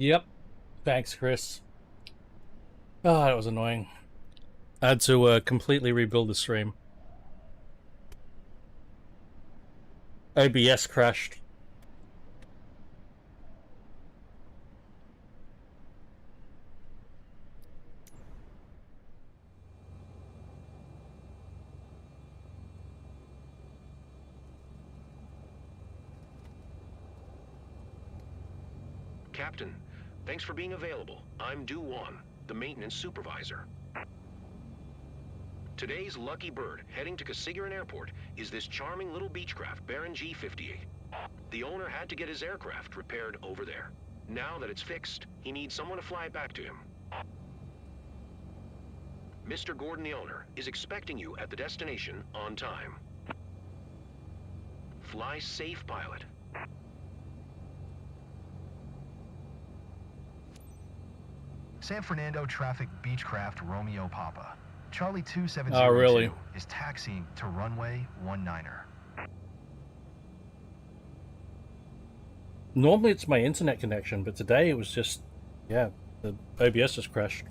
Yep. Thanks, Chris. Oh, that was annoying. I had to completely rebuild the stream. OBS crashed. Captain, thanks for being available. I'm Du Wan, the maintenance supervisor. Today's lucky bird heading to Casiguran Airport is this charming little Beechcraft Baron G58. The owner had to get his aircraft repaired over there. Now that it's fixed, he needs someone to fly it back to him. Mr. Gordon, the owner, is expecting you at the destination on time. Fly safe, pilot. San Fernando traffic Beechcraft Romeo Papa. Charlie 2702 Oh, really? is taxiing to runway 19er. Normally it's my internet connection, but today it was just, yeah, the OBS just crashed.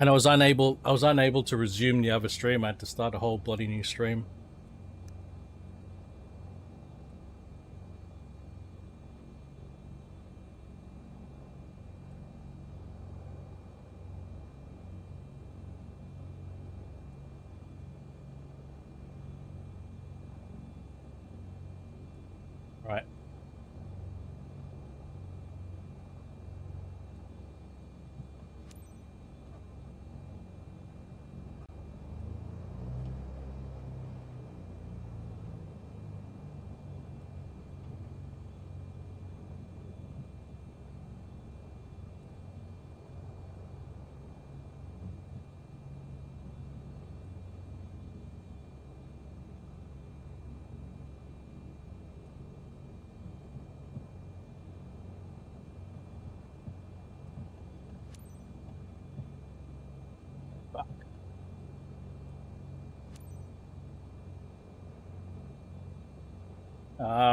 And I was unable to resume the other stream. I had to start a whole bloody new stream. Right.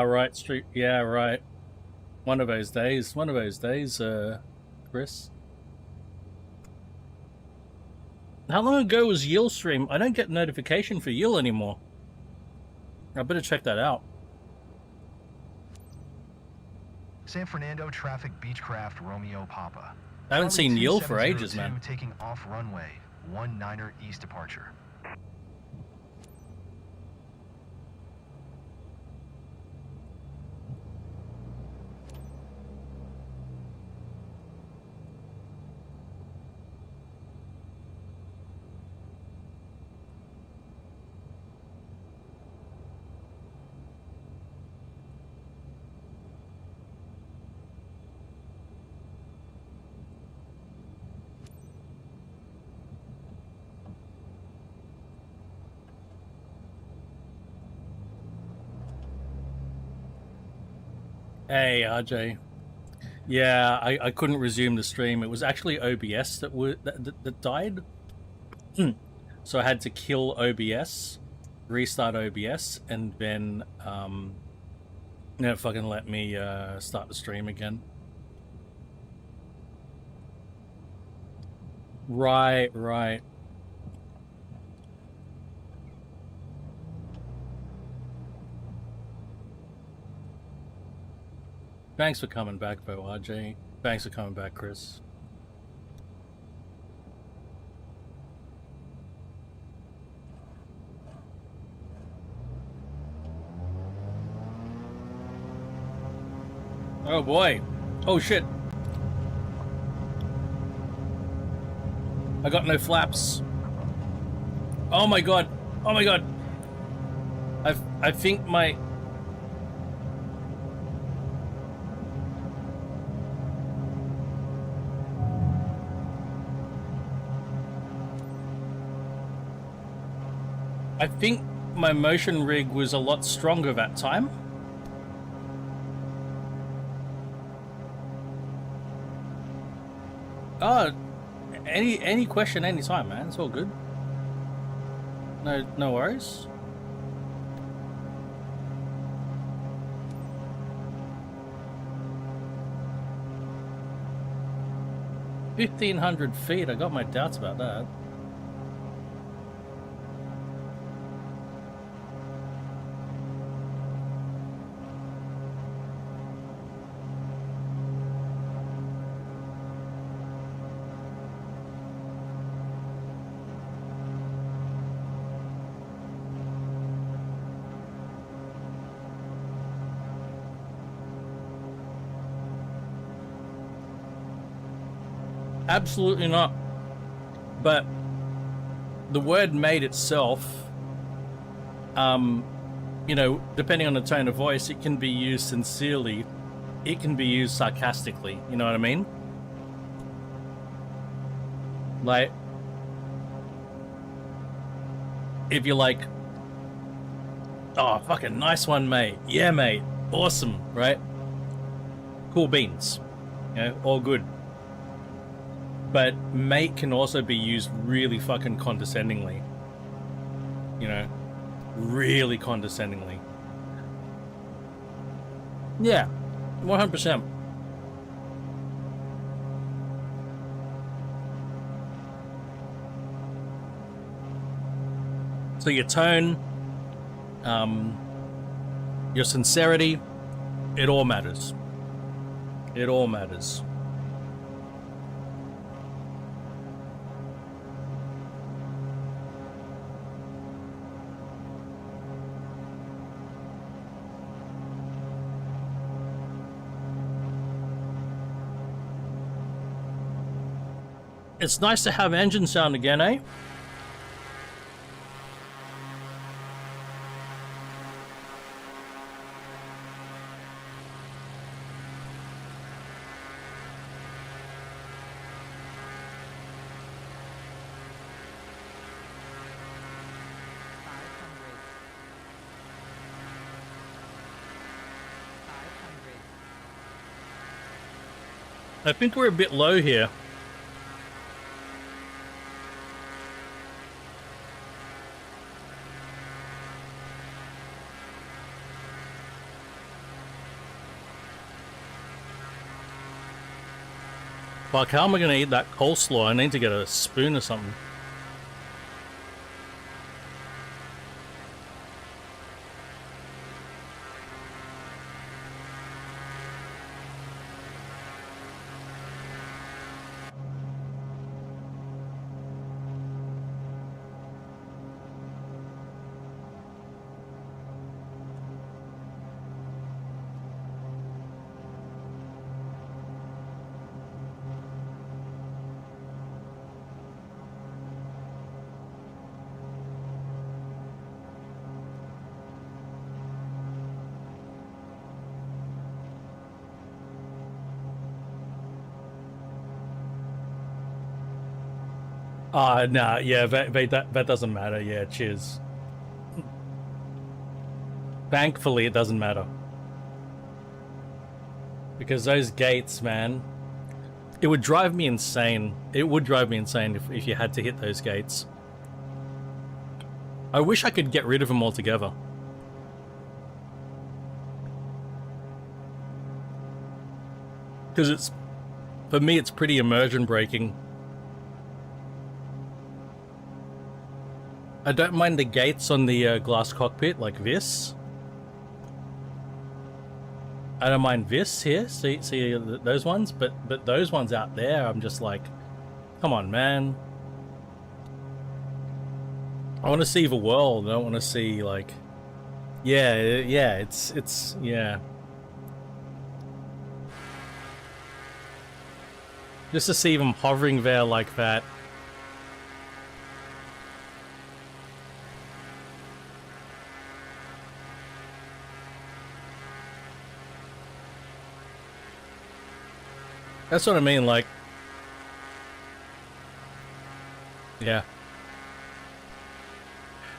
Right, street. Yeah, right. One of those days, Chris. How long ago was Yill stream? I don't get notification for Yill anymore. I better check that out. San Fernando traffic Beechcraft Romeo Papa. I haven't seen Yill for ages, man. Taking off runway 19er east departure. Hey, RJ. Yeah, I couldn't resume the stream. It was actually OBS that died. So I had to kill OBS, restart OBS, and then fucking let me start the stream again. Right. Thanks for coming back, though, RJ. Thanks for coming back, Chris. Oh boy. Oh shit. I got no flaps. Oh my god. Oh my god. I think my... I think my motion rig was a lot stronger that time. any question, anytime, man. It's all good. No worries. $1,500 feet. I got my doubts about that. Absolutely not. But the word mate itself, you know, depending on the tone of voice, it can be used sincerely. It can be used sarcastically. You know what I mean? Like, if you're like, oh, fucking nice one, mate. Yeah, mate. Awesome, right? Cool beans. You know, all good. But mate can also be used really fucking condescendingly. You know, really condescendingly. Yeah, 100%. So your tone, your sincerity, it all matters. It all matters. It's nice to have engine sound again, eh? I think we're a bit low here. Fuck, how am I going to eat that coleslaw? I need to get a spoon or something. Nah, yeah, that doesn't matter. Yeah, cheers. Thankfully, it doesn't matter. Because those gates, man, it would drive me insane. It would drive me insane if you had to hit those gates. I wish I could get rid of them altogether. Because it's, for me, it's pretty immersion breaking. I don't mind the gates on the glass cockpit like this. I don't mind this here, see those ones, but those ones out there, I'm just like, come on, man. I want to see the world. I don't want to see like, yeah, it's yeah. Just to see them hovering there like that. That's what I mean, like, yeah.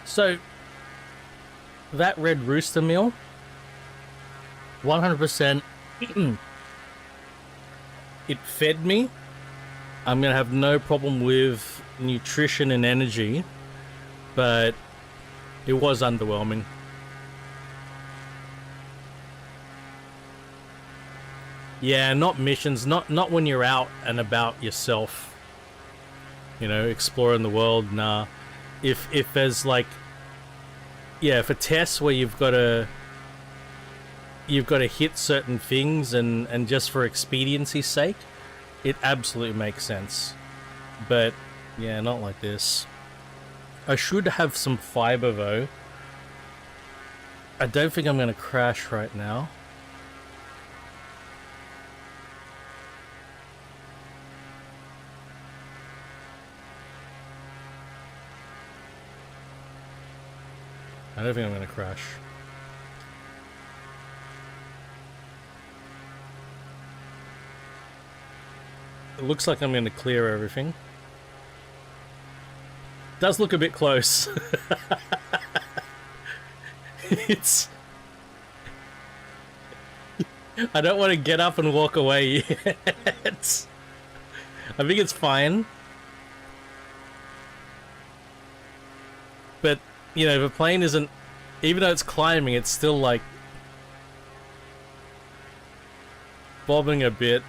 So, that Red Rooster meal, 100%, it fed me, I'm gonna have no problem with nutrition and energy, but it was underwhelming. Yeah, not missions, not when you're out and about yourself, you know, exploring the world. Nah. If there's like, yeah, for tests where you've got to hit certain things and just for expediency's sake, it absolutely makes sense. But yeah, not like this. I should have some fiber though. I don't think I'm gonna crash right now. I don't think I'm gonna crash. It looks like I'm gonna clear everything. Does look a bit close. It's... I don't want to get up and walk away yet. I think it's fine. But, you know, the plane isn't... Even though it's climbing, it's still, like... bobbing a bit.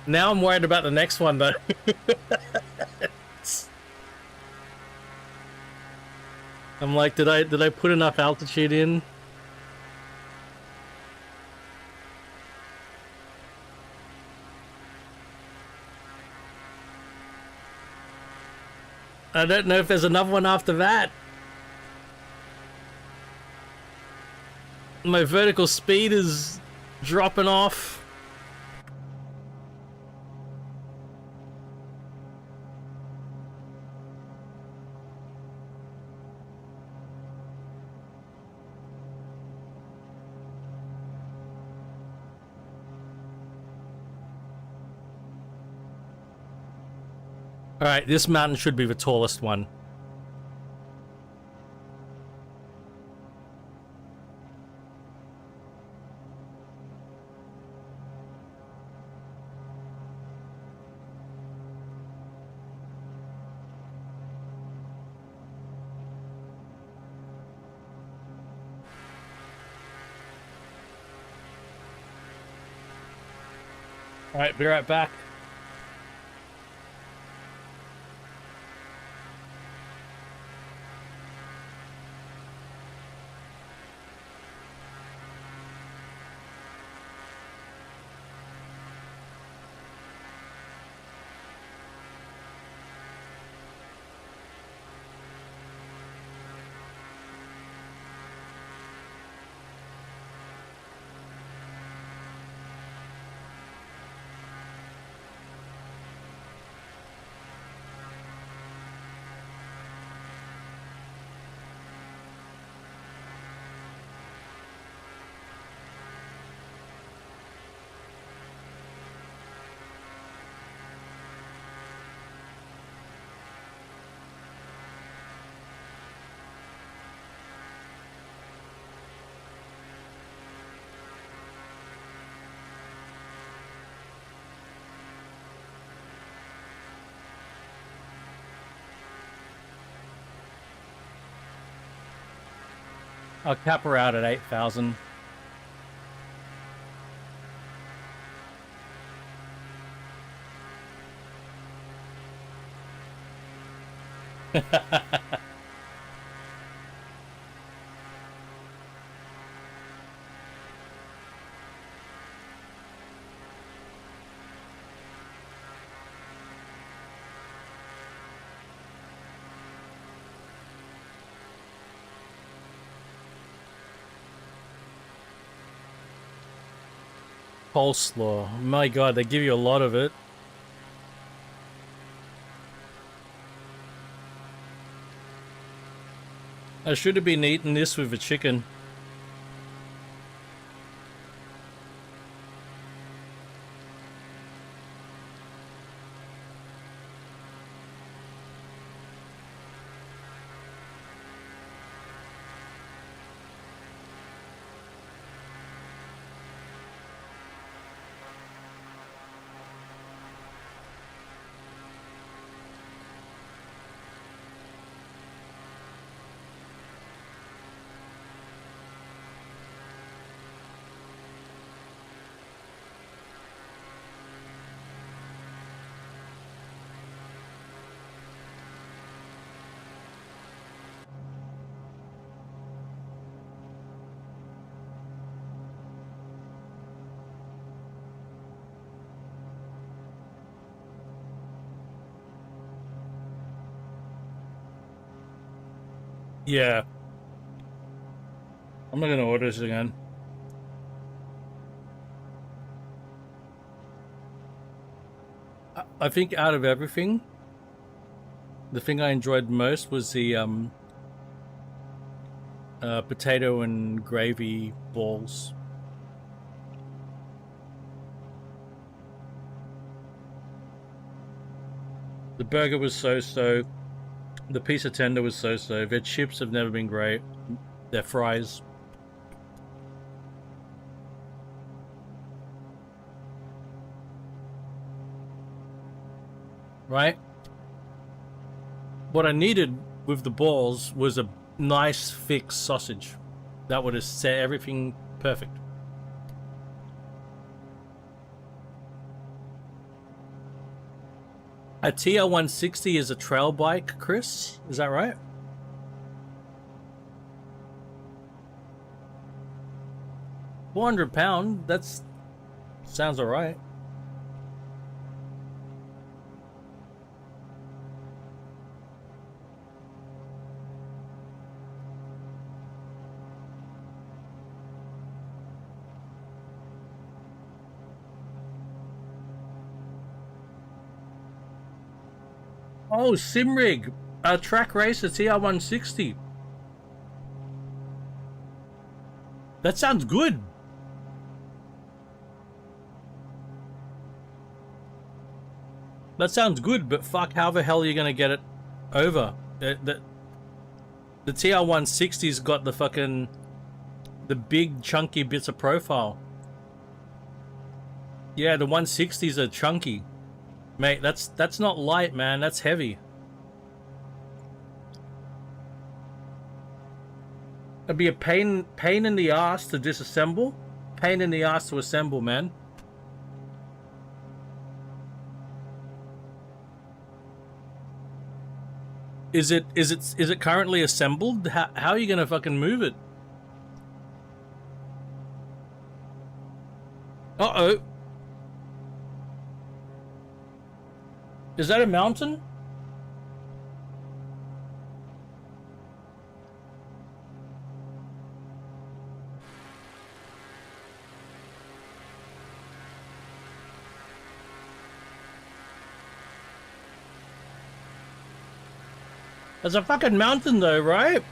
Now I'm worried about the next one, though. I'm like, did I put enough altitude in? I don't know if there's another one after that. My vertical speed is dropping off. Alright, this mountain should be the tallest one. Alright, be right back. I'll cap her out at 8,000. Coleslaw. My god, they give you a lot of it. I should have been eating this with the chicken. Yeah. I'm not gonna order this again. I think out of everything, the thing I enjoyed most was the potato and gravy balls. The burger was so-so. The pizza tender was so-so. Their chips have never been great. Their fries. Right? What I needed with the balls was a nice thick sausage. That would have set everything perfect. A TR160 is a trail bike, Chris? Is that right? £400? That's... sounds alright. Oh, Simrig, a track racer TR160. That sounds good. That sounds good, but fuck, how the hell are you gonna get it over? The TR160's got the fucking... the big chunky bits of profile. Yeah, the 160s are chunky. Mate, that's not light, man. That's heavy. It'd be a pain in the ass to disassemble. Pain in the ass to assemble, man. Is it currently assembled? How are you gonna fucking move it? Uh-oh. Is that a mountain? There's a fucking mountain though, right?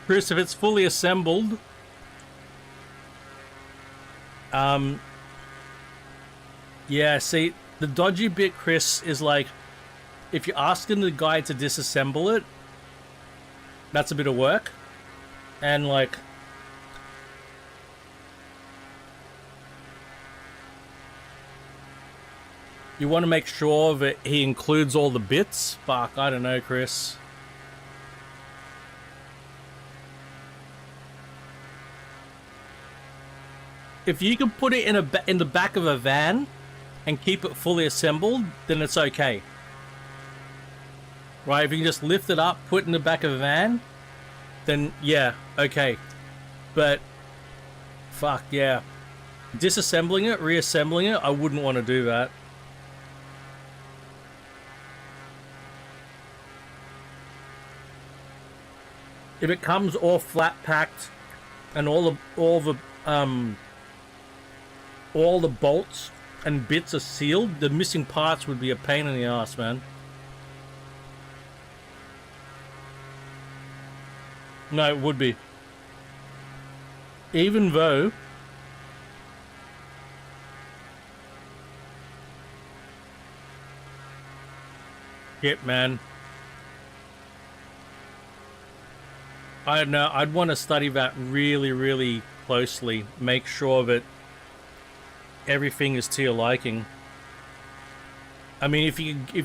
Chris, if it's fully assembled, yeah, see, the dodgy bit, Chris, is like, if you're asking the guy to disassemble it, that's a bit of work. And like, you want to make sure that he includes all the bits. Fuck, I don't know, Chris. If you can put it in the back of a van and keep it fully assembled, then it's okay. Right, if you can just lift it up, put it in the back of a van, then yeah, okay. But, fuck, yeah. Disassembling it, reassembling it, I wouldn't want to do that. If it comes all flat packed and all the bolts and bits are sealed, the missing parts would be a pain in the ass, man. No, it would be. Even though shit, man. I don't know, I'd want to study that really, really closely. Make sure that everything is to your liking. I mean, if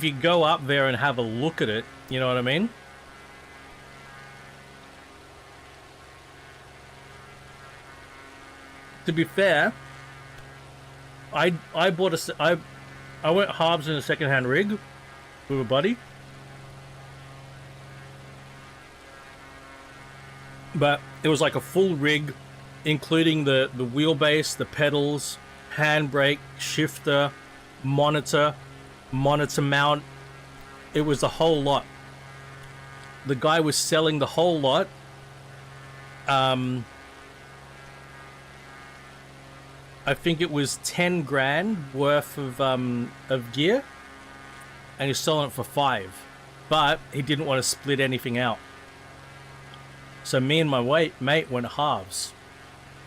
you go up there and have a look at it, you know what I mean? To be fair, I bought I went halves in a secondhand rig with a buddy, but it was like a full rig, including the wheelbase, the pedals, handbrake, shifter, monitor mount. It was the whole lot. The guy was selling the whole lot. I think it was 10 grand worth of gear, and he's selling it for 5, but he didn't want to split anything out. So me and my mate went halves.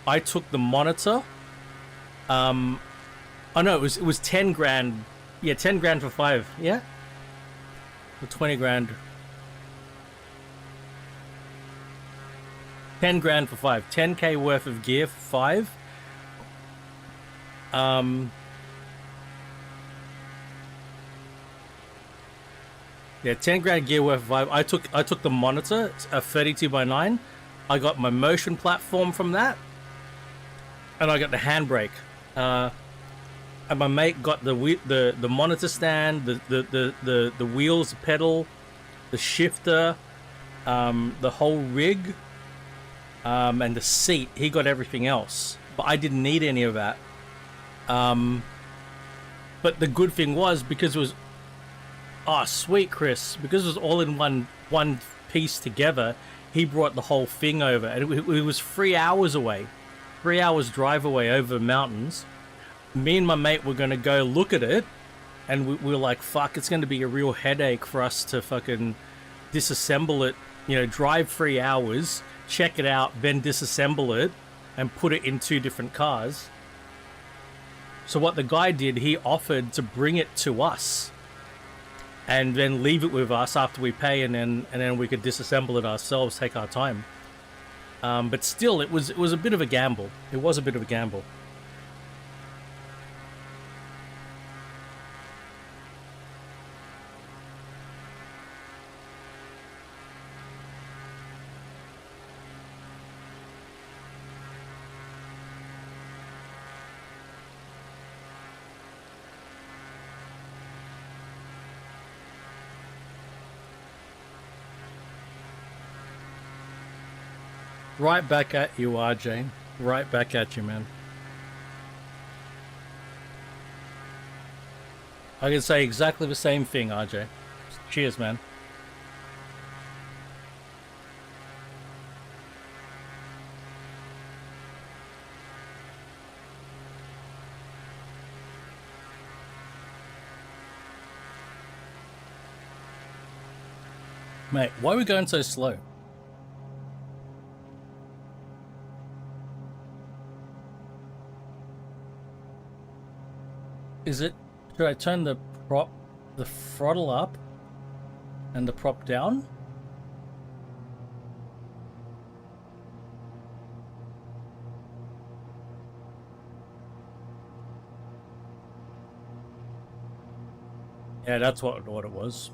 I took the monitor. Oh no, it was 10 grand. Yeah, 10 grand for 5. Yeah, for 20 grand. 10 grand for 5. 10k worth of gear for 5. Yeah, 10 grand gear worth of 5. I took the monitor, a 32x9. I got my motion platform from that, and I got the handbrake. And my mate got the monitor stand, the wheels, the pedal, the shifter, the whole rig, and the seat. He got everything else, but I didn't need any of that. But the good thing was, because it was, oh sweet Chris, because it was all in one piece together, he brought the whole thing over, and it was 3 hours away, 3 hours drive away over the mountains. Me and my mate were gonna go look at it, and we were like, fuck, it's gonna be a real headache for us to fucking disassemble it, you know, drive 3 hours, check it out, then disassemble it and put it in 2 different cars. So what the guy did, he offered to bring it to us and then leave it with us after we pay, and then we could disassemble it ourselves, take our time. But still, it was a bit of a gamble. It was a bit of a gamble. Right back at you, RJ. Right back at you, man. I can say exactly the same thing, RJ. Cheers, man. Mate, why are we going so slow? Is it, should I turn the throttle up and the prop down? Yeah, that's what it was.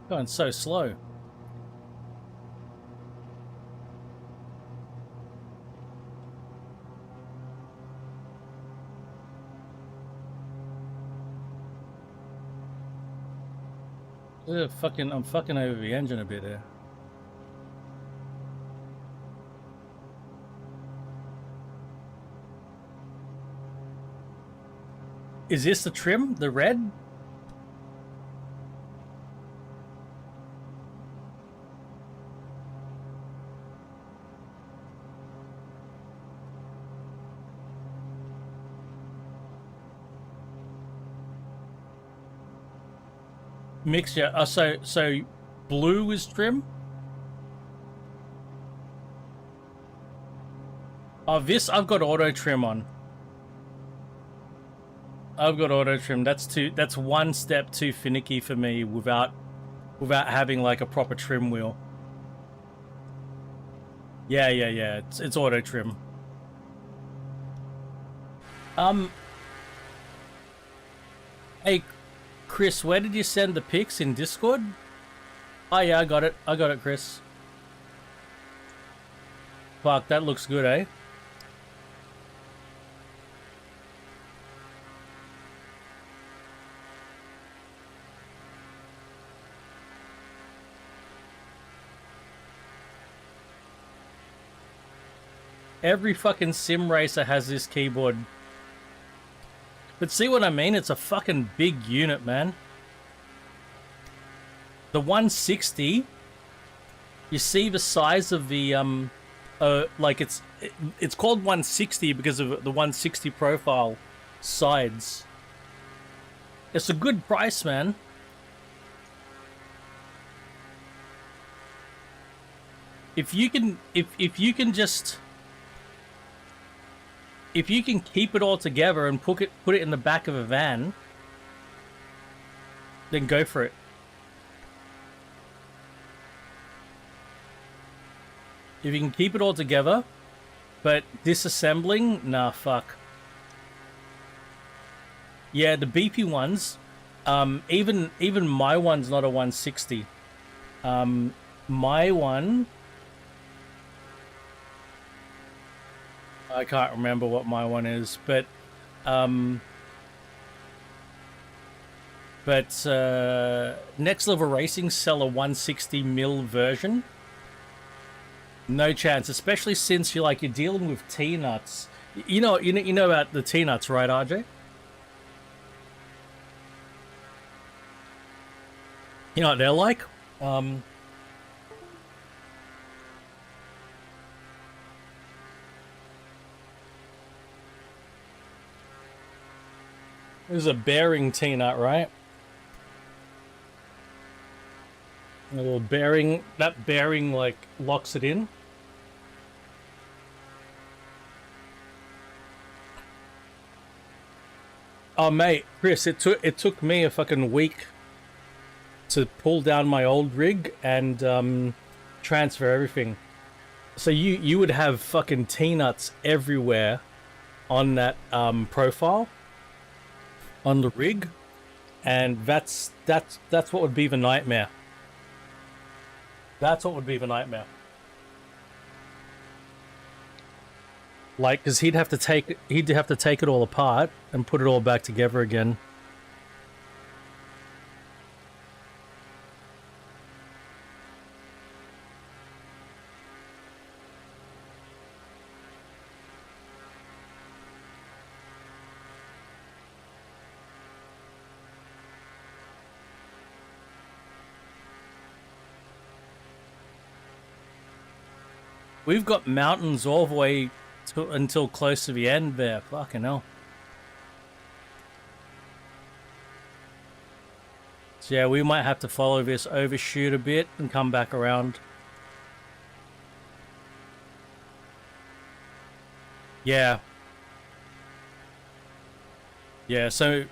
Going so slow. I'm fucking over the engine a bit here. Is this the trim? The red? Mixture. So blue is trim. Oh, this I've got auto trim on. I've got auto trim. That's one step too finicky for me without having like a proper trim wheel. Yeah. It's auto trim. Hey, Chris, where did you send the pics? In Discord? Oh yeah, I got it, Chris. Fuck, that looks good, eh? Every fucking sim racer has this keyboard. But see what I mean? It's a fucking big unit, man. The 160, you see the size of the, like it's called 160 because of the 160 profile sides. It's a good price, man. If you can, if you can just... If you can keep it all together and put it in the back of a van, then go for it. If you can keep it all together, but disassembling, nah, fuck. Yeah, the BP ones, even my one's not a 160. My one, I can't remember what my one is, but Next Level Racing sell a 160 mil version. No chance, especially since you're dealing with T-nuts. You know about the T-nuts, right, RJ? You know what they're like? There's a bearing T-nut, right? A little bearing, that bearing locks it in. Oh mate, Chris, it took me a fucking week to pull down my old rig and transfer everything. So you would have fucking T-nuts everywhere on that profile on the rig, and that's what would be the nightmare. That's what would be the nightmare. Because he'd have to take it all apart and put it all back together again. We've got mountains all the way until close to the end there. Fucking hell. So yeah, we might have to follow this, overshoot a bit, and come back around. Yeah. Yeah, so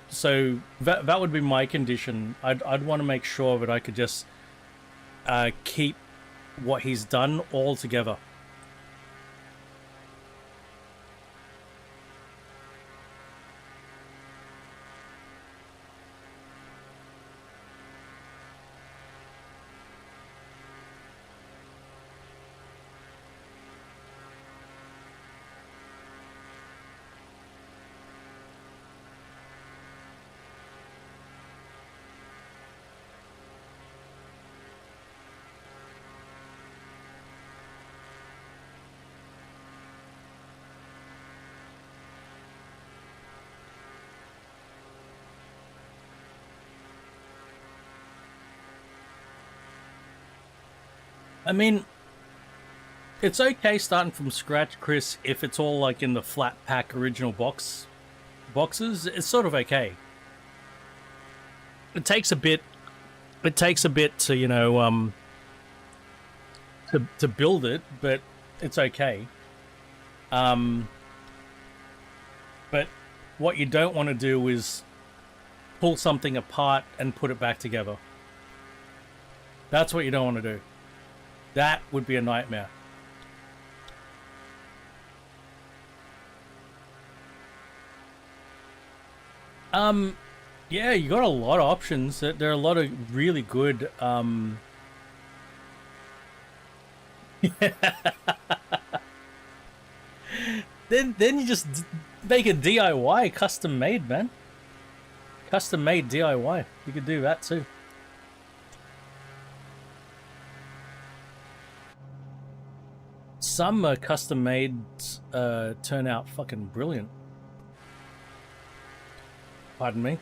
that would be my condition. I'd want to make sure that I could just keep what he's done all together. I mean, it's okay starting from scratch, Chris, if it's all in the flat pack original boxes. It's sort of okay. It takes a bit to, you know, to build it, but it's okay. But what you don't want to do is pull something apart and put it back together. That's what you don't want to do. That would be a nightmare. Yeah, you got a lot of options. There are a lot of really good then you just make a DIY, custom made, man. Custom made DIY. You could do that too. Some custom made turn out fucking brilliant. Pardon me.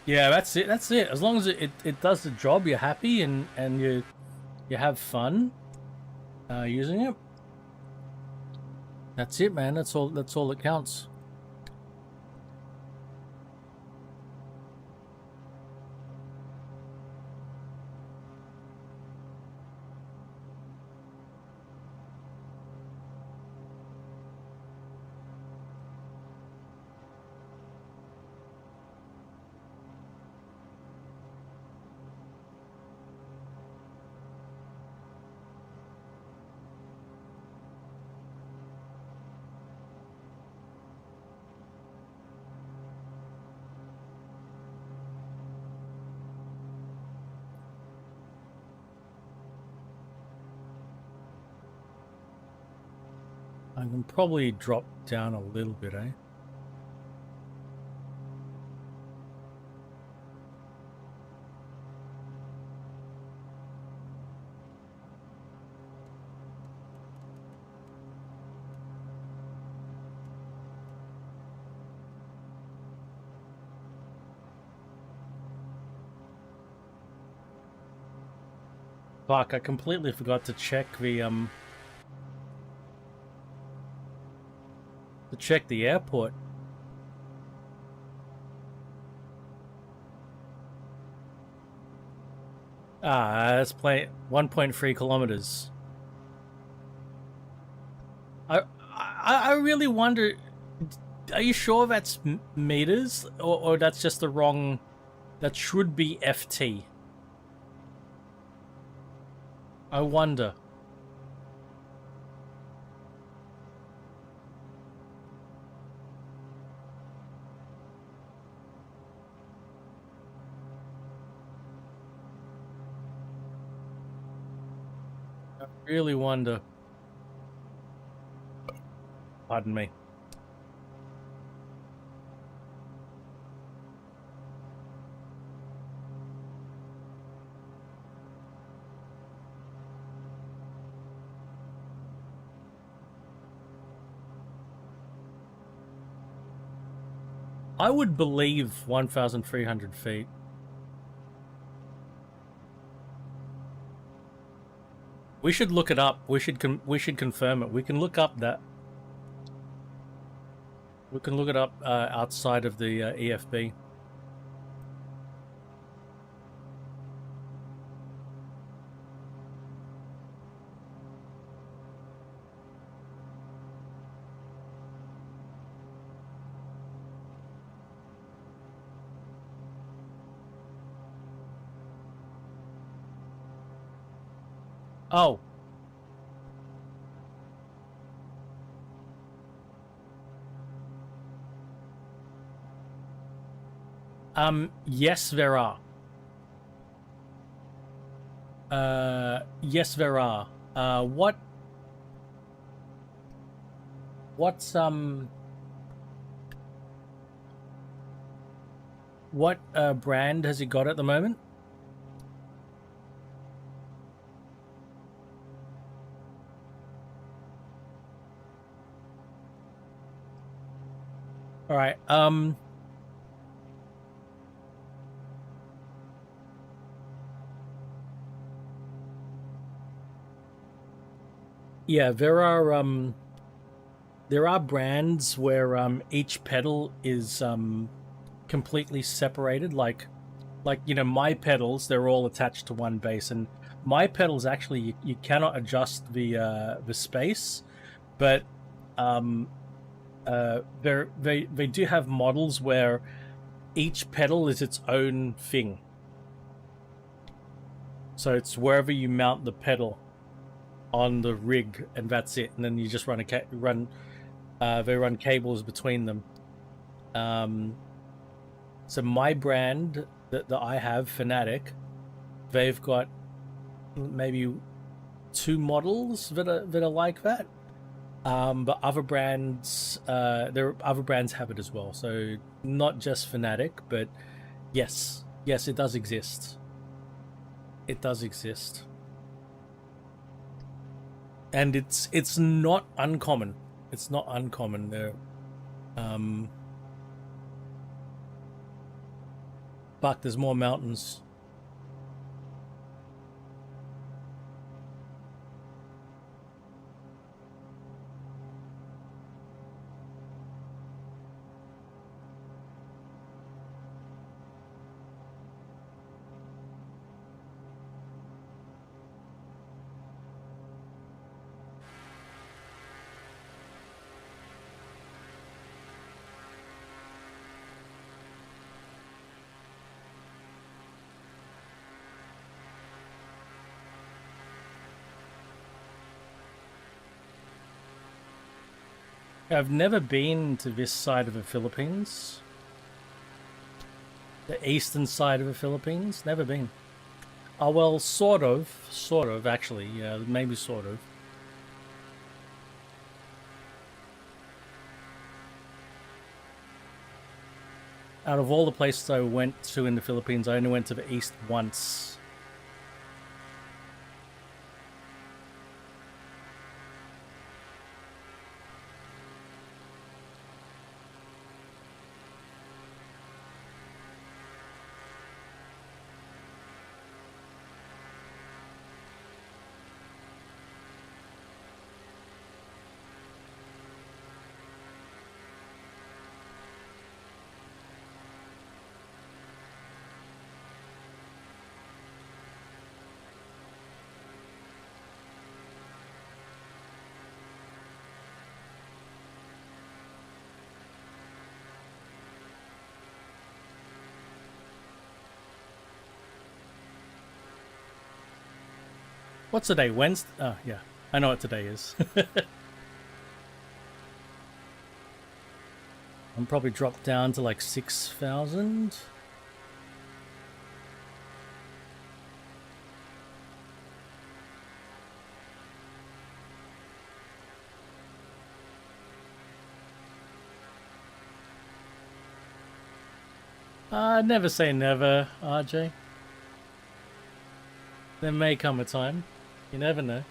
Yeah, that's it. That's it. As long as it does the job, you're happy and you have fun using it. That's it, man. That's all that counts. I can probably drop down a little bit, eh? Fuck, I completely forgot to check the airport. That's 1.3 kilometers. I really wonder, are you sure that's meters or that's just the wrong, that should be FT? I wonder. I really wonder. Pardon me. I would believe 1,300 feet. We should look it up. We should confirm it. We can look up that. We can look it up outside of the EFB. Oh. Yes, there are. Yes, there are. What brand has he got at the moment? All right. Yeah, there are brands where each pedal is completely separated, like you know, my pedals, they're all attached to one base, and my pedals actually you cannot adjust the space, but they do have models where each pedal is its own thing. So it's wherever you mount the pedal on the rig, and that's it. And then you just run They run cables between them. So my brand that I have, Fnatic, they've got maybe 2 models that are like that. But other brands, other brands have it as well. So not just Fnatic, but yes, it does exist. It does exist, and it's not uncommon. It's not uncommon there. But there's more mountains. I've never been to this side of the Philippines. The eastern side of the Philippines. Never been. Oh, well, sort of, actually. Yeah, maybe sort of. Out of all the places I went to in the Philippines, I only went to the east once. What's today? Wednesday? Oh, yeah. I know what today is. I'm probably dropped down to like 6,000. Never say never, RJ. There may come a time. You never know.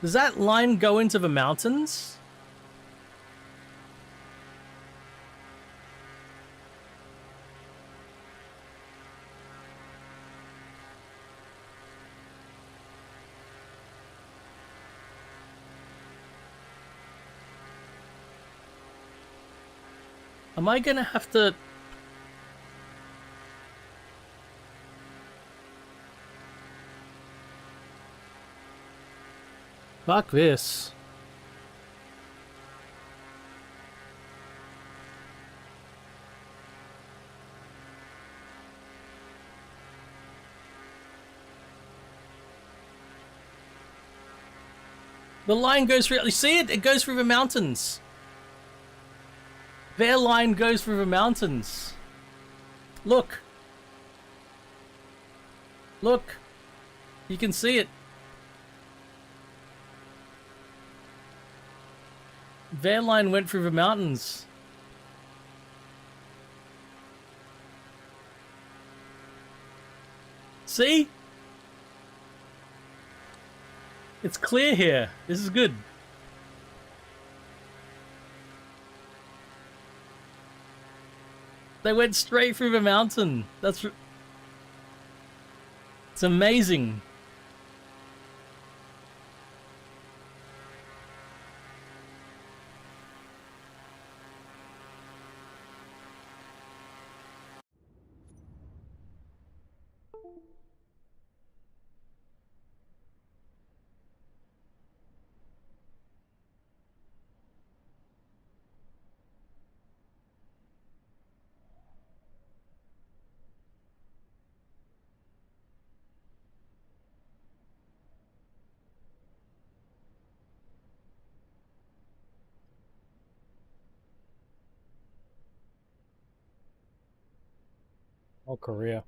Does that line go into the mountains? Am I gonna have to... Fuck this. The line goes through... You see it? It goes through the mountains. Their line goes through the mountains. Look. Look. You can see it. Their line went through the mountains. See? It's clear here. This is good. They went straight through the mountain. It's amazing. or Korea.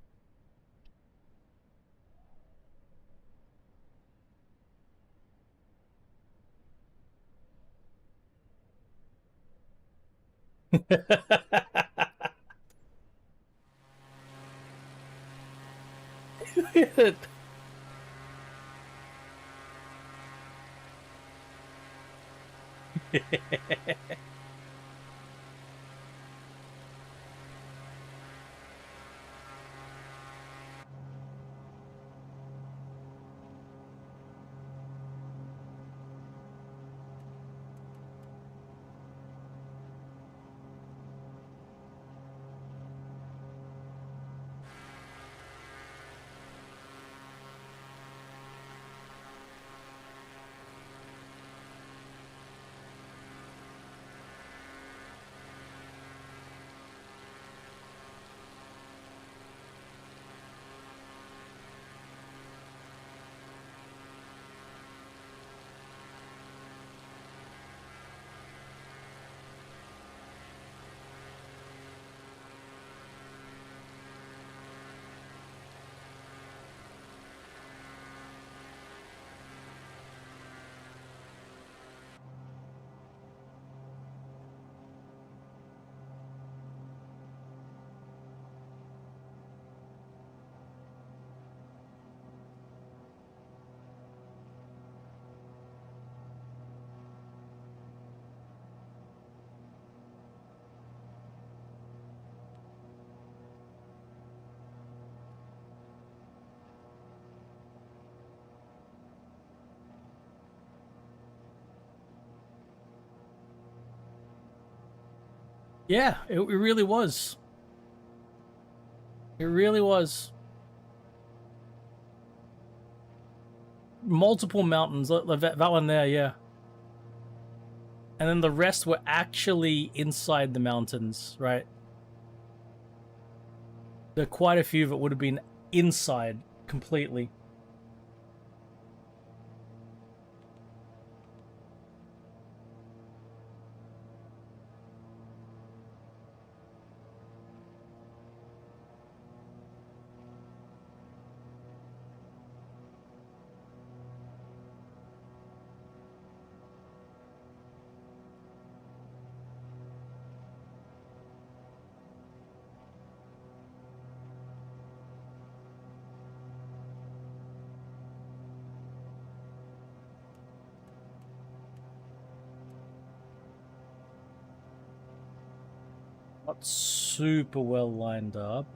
Yeah, it really was. It really was. Multiple mountains, that one there, yeah. And then the rest were actually inside the mountains, right? There are quite a few that would have been inside completely. Not super well lined up.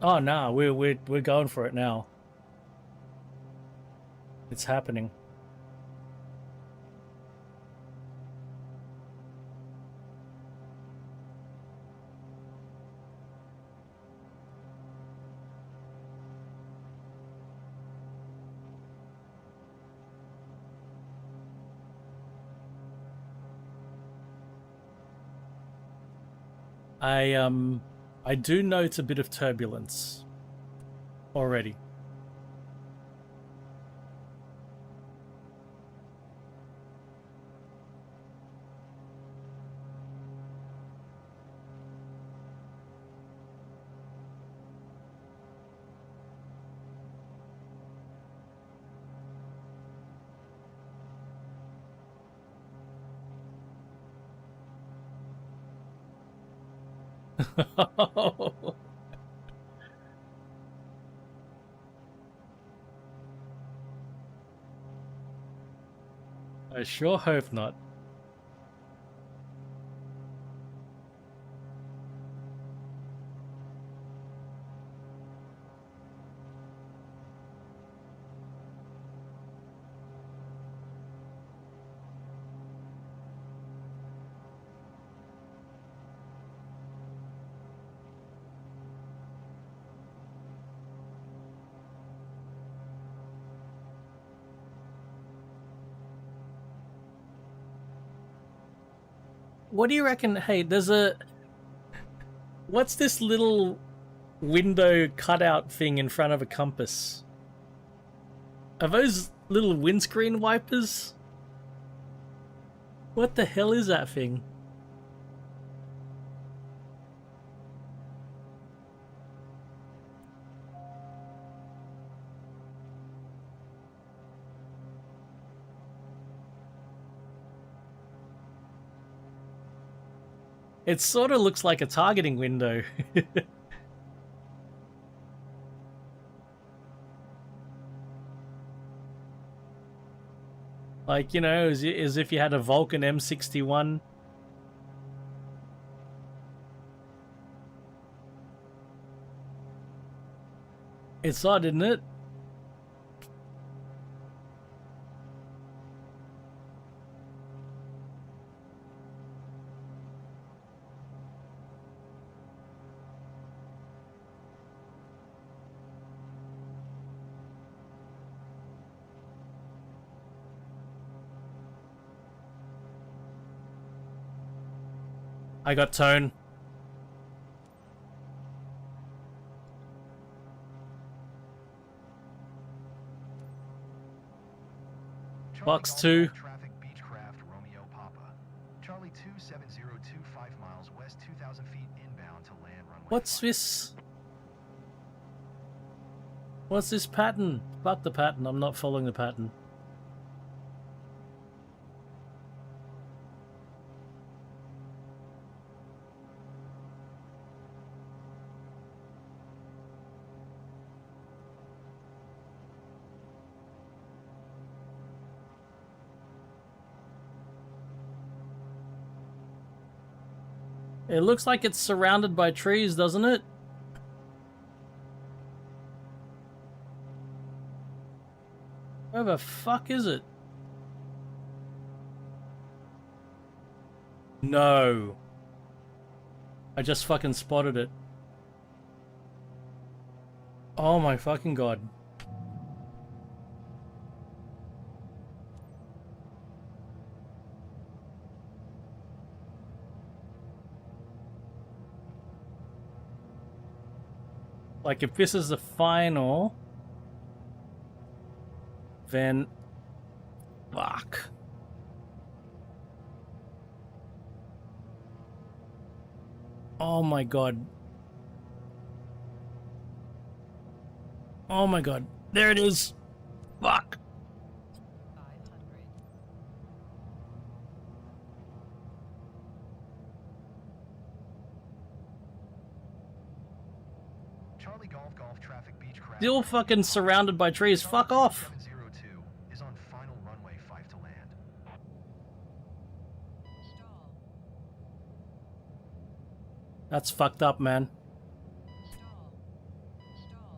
Oh no, we're going for it now. It's happening. I do note a bit of turbulence already. I sure hope not. What do you reckon? Hey, there's a... What's this little window cutout thing in front of a compass? Are those little windscreen wipers? What the hell is that thing? It sort of looks like a targeting window. Like, you know, as if you had a Vulcan M61. It's odd, isn't it? I got tone. Box 2. Traffic Beechcraft Romeo Papa. Charlie 27025 miles west, 2,000 feet inbound to land runway. What's this? What's this pattern? Fuck the pattern. I'm not following the pattern. It looks like it's surrounded by trees, doesn't it? Where the fuck is it? No. I just fucking spotted it. Oh my fucking god. Like, if this is the final, then fuck. Oh my god. Oh my god. There it is. Fuck. 500. Charlie Golf Traffic Beechcraft. Still fucking surrounded by trees. Fuck off. 702 is on final runway 5 to land. Stall. That's fucked up, man. Stall. Stall.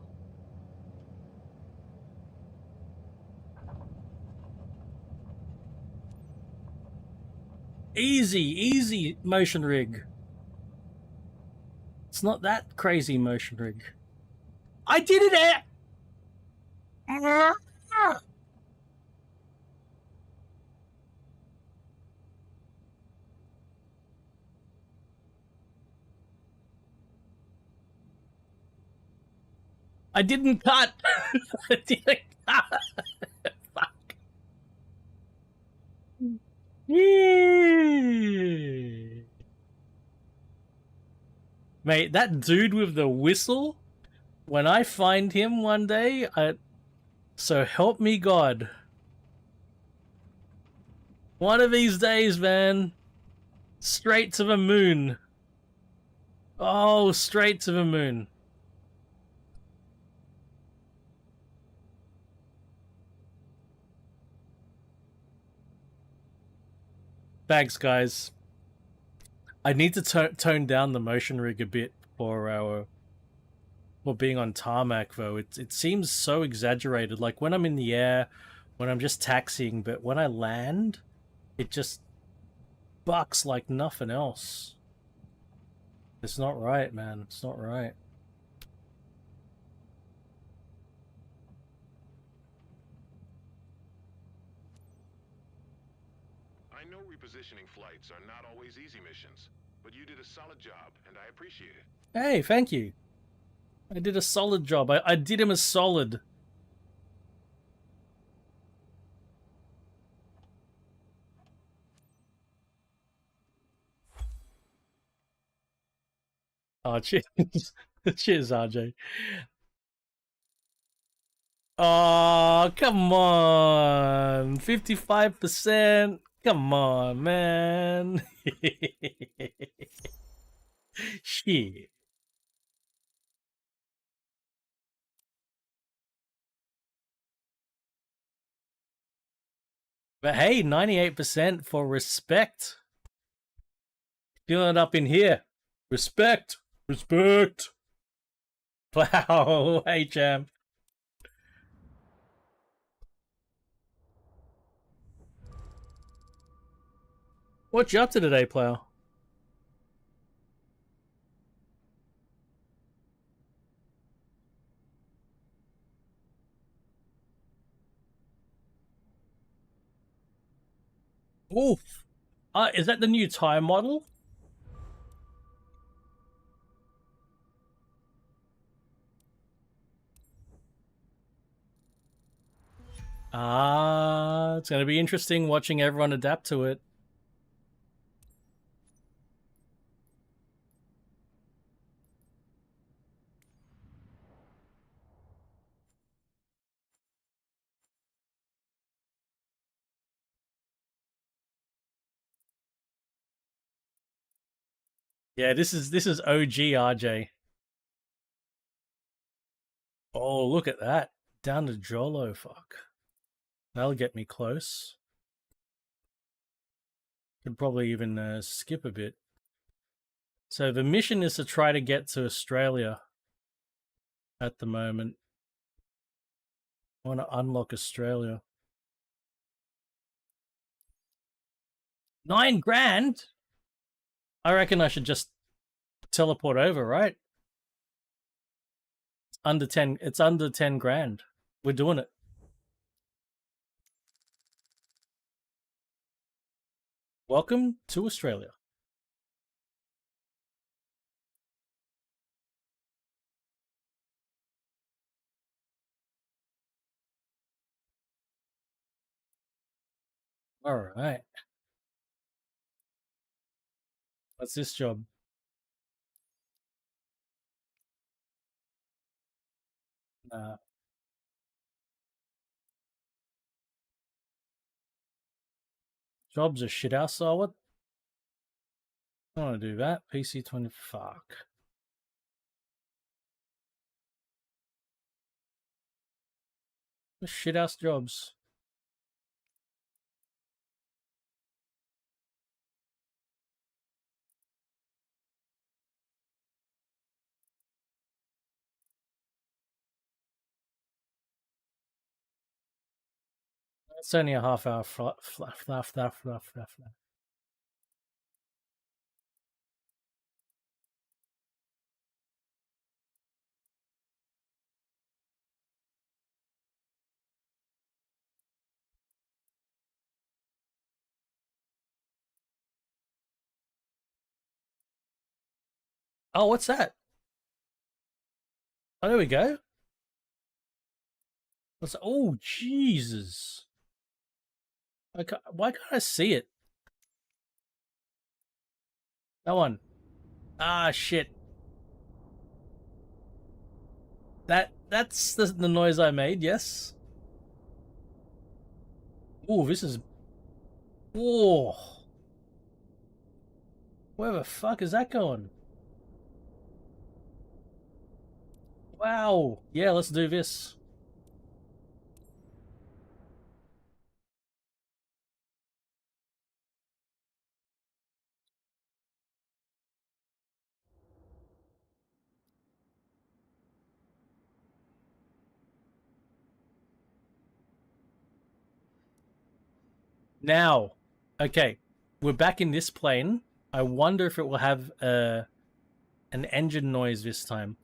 Easy motion rig. It's not that crazy motion rig. I did it! I didn't cut. I didn't cut. Fuck. Mate, that dude with the whistle, when I find him one day, so help me God. One of these days, man. Straight to the moon. Oh, straight to the moon. Thanks, guys. I need to tone down the motion rig a bit for being on tarmac, though. It seems so exaggerated. Like when I'm in the air, when I'm just taxiing, but when I land, it just bucks like nothing else. It's not right, man. It's not right. I know repositioning decommissioning flights are not always easy missions, but you did a solid job, and I appreciate it. Hey, thank you. I did a solid job. I did him a solid. Oh, cheers. Cheers, RJ. Oh, come on. 55%. Come on, man. Shit. But hey, 98% for respect. Feeling it up in here. Respect. Respect. Wow. Hey, champ. What you up to today, player? Oof. Is that the new tire model? It's going to be interesting watching everyone adapt to it. Yeah, this is OG RJ. Oh, look at that. Down to Jolo, fuck. That'll get me close. Could probably even skip a bit. So the mission is to try to get to Australia at the moment. I want to unlock Australia. 9 grand? I reckon I should just teleport over, right? It's under 10 grand. We're doing it. Welcome to Australia. All right. What's this job? Nah. Jobs are shit house, so what? I don't want to do that. PC20, fuck. Shit house jobs. It's only a half hour fluff. Oh, what's that? Oh, there we go. What's oh Jesus! Why can't I see it? That one. Ah, shit. That's the noise I made. Yes. Oh, this is. Oh, where the fuck is that going? Wow. Yeah, let's do this. Now, okay, we're back in this plane. I wonder if it will have an engine noise this time.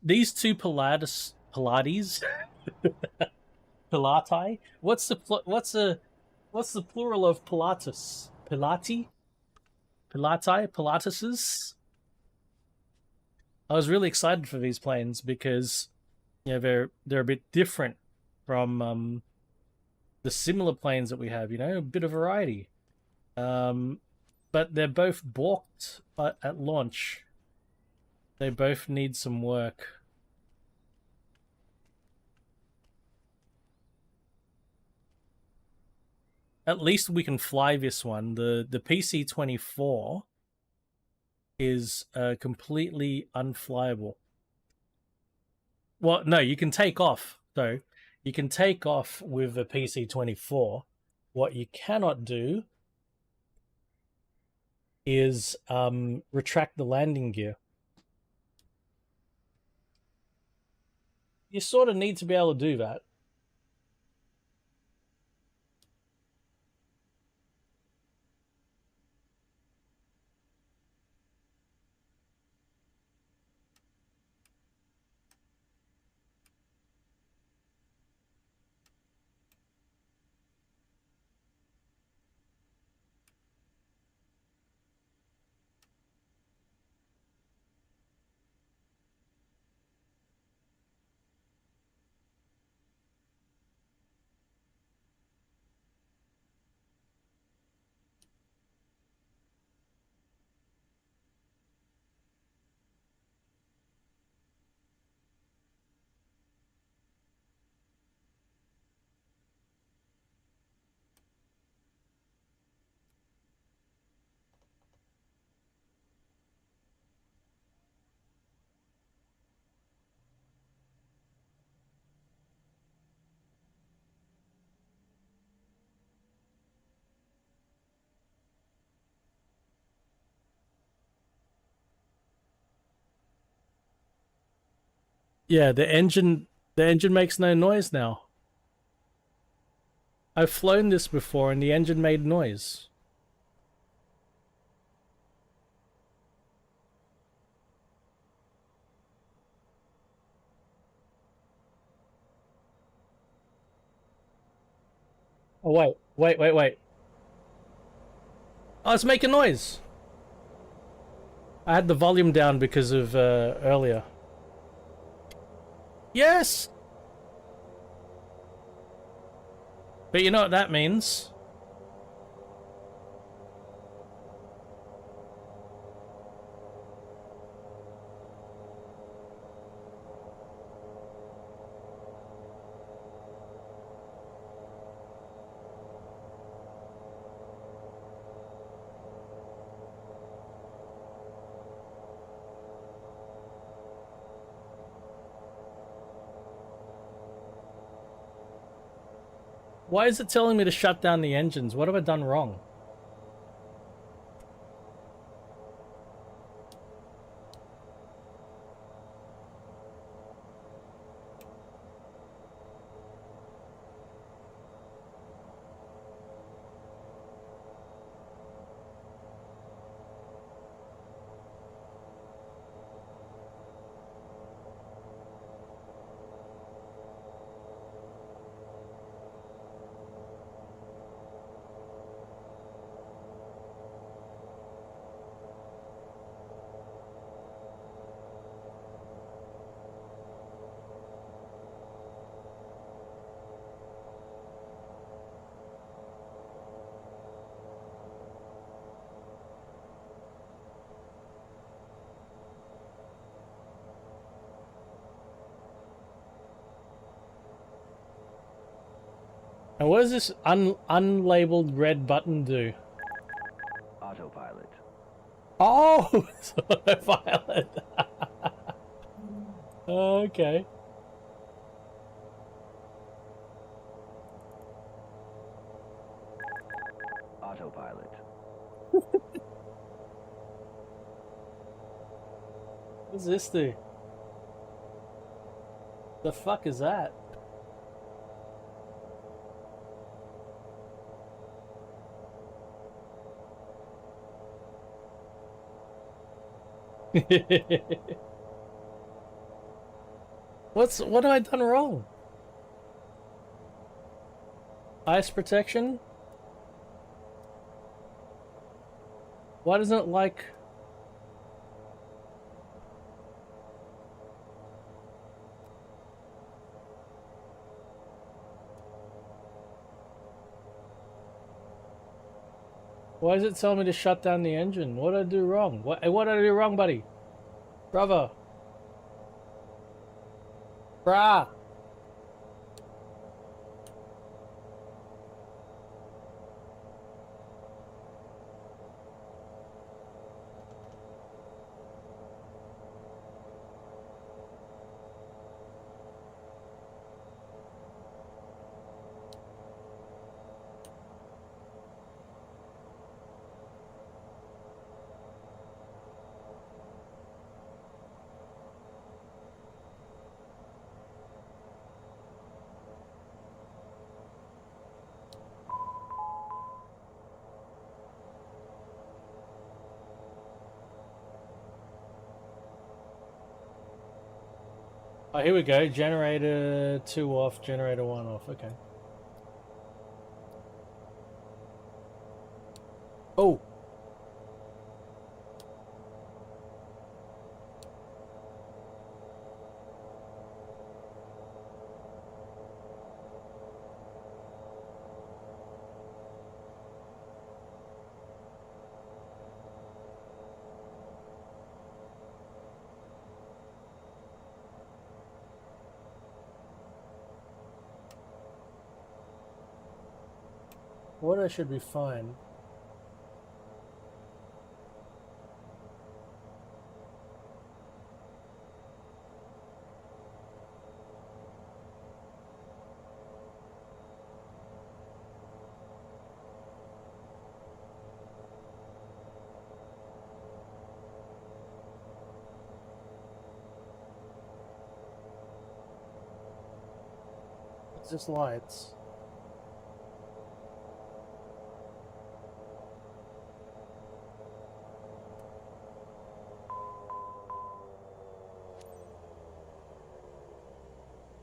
these two Pilates, Pilati. What's the plural of Pilatus? Pilateses. I was really excited for these planes because they're a bit different from the similar planes that we have. A bit of variety. But they're both balked at launch. They both need some work. At least we can fly this one. The PC-24 is completely unflyable. Well, no, you can take off, though. You can take off with the PC-24. What you cannot do is retract the landing gear. You sort of need to be able to do that. Yeah, the engine makes no noise now. I've flown this before and the engine made noise. Oh, wait. Oh, it's making noise. I had the volume down because of earlier. Yes! But you know what that means? Why is it telling me to shut down the engines? What have I done wrong? And what does this unlabeled red button do? Autopilot. Oh, it's autopilot. Okay. Autopilot. What does this do? The fuck is that? What have I done wrong? Ice protection? Why doesn't it like... Why is it telling me to shut down the engine? What did I do wrong? What did I do wrong, buddy? Brother. Brah. Oh, here we go. Generator 2 off, generator 1 off. Okay. Oh. Water should be fine. It's just lights.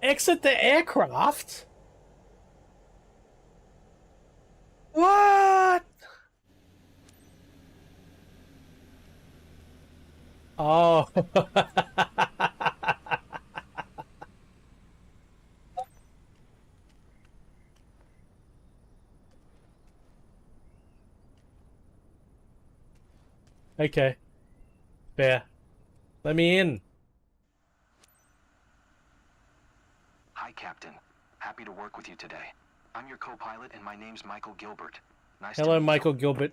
Exit the aircraft? What? Oh. Okay. Fair. Let me in. Hi, Captain. Happy to work with you today. I'm your co-pilot, and my name's Michael Gilbert. Nice to Hello, meet Michael you. Gilbert.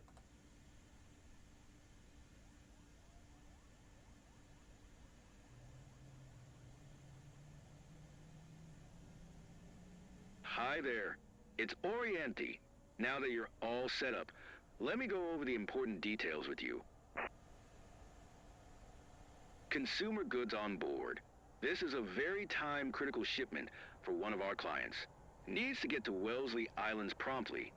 Hi there. It's Oriente. Now that you're all set up, let me go over the important details with you. Consumer goods on board. This is a very time-critical shipment for one of our clients. Needs to get to Wellesley Islands promptly.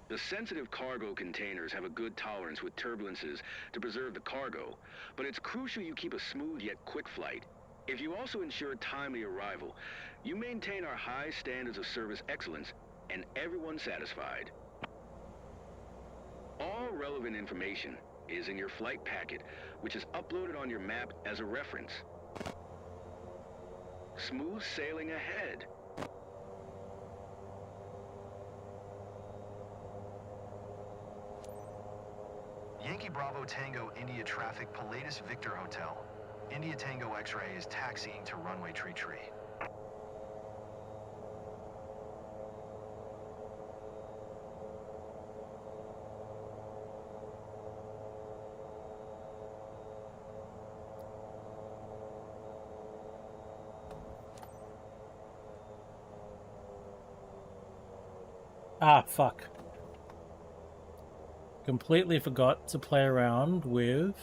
The sensitive cargo containers have a good tolerance with turbulences to preserve the cargo, but it's crucial you keep a smooth yet quick flight. If you also ensure timely arrival, you maintain our high standards of service excellence and everyone's satisfied. All relevant information is in your flight packet, which is uploaded on your map as a reference. Smooth sailing ahead. Yankee Bravo Tango India Traffic Palladius Victor Hotel. India Tango X-Ray is taxiing to runway tree. Ah, fuck. Completely forgot to play around with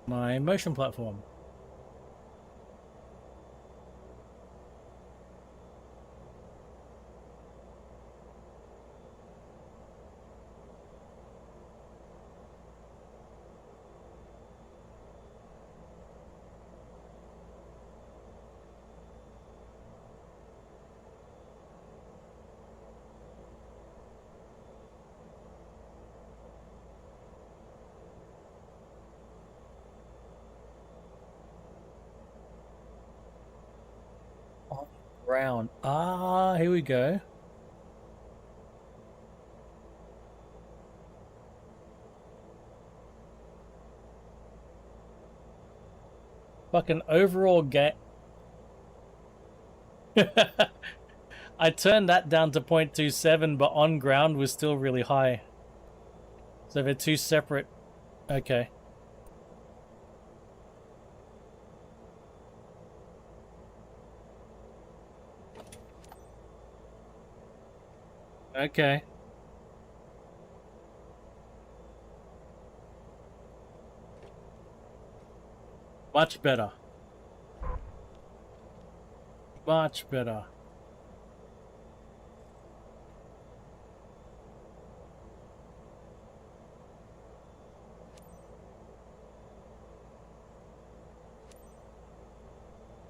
my motion platform. Brown. Ah, here we go. Fucking overall game. I turned that down to 0.27, but on ground was still really high. So they're two separate. Okay. Okay. Much better. Much better.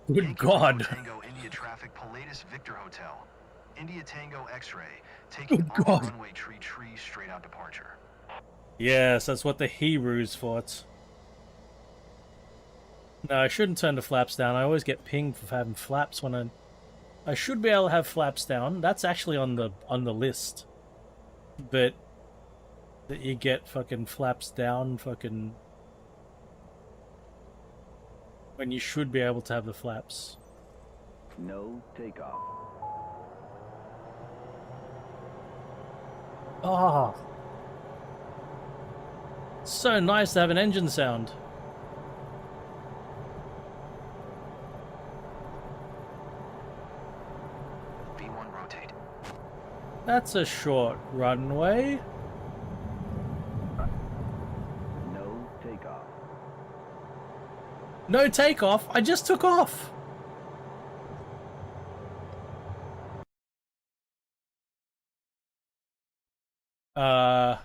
Good Yankee Bravo God. Tango India Traffic Palladius Victor Hotel. India Tango X-ray, taking Good off God. runway tree straight out departure. Yes, that's what the Hebrews fought. No, I shouldn't turn the flaps down. I always get pinged for having flaps when I should be able to have flaps down. That's actually on the list. But that you get fucking flaps down fucking when you should be able to have the flaps. No takeoff. Oh. So nice to have an engine sound. V1 rotate. That's a short runway. No takeoff. No takeoff. I just took off. Uh.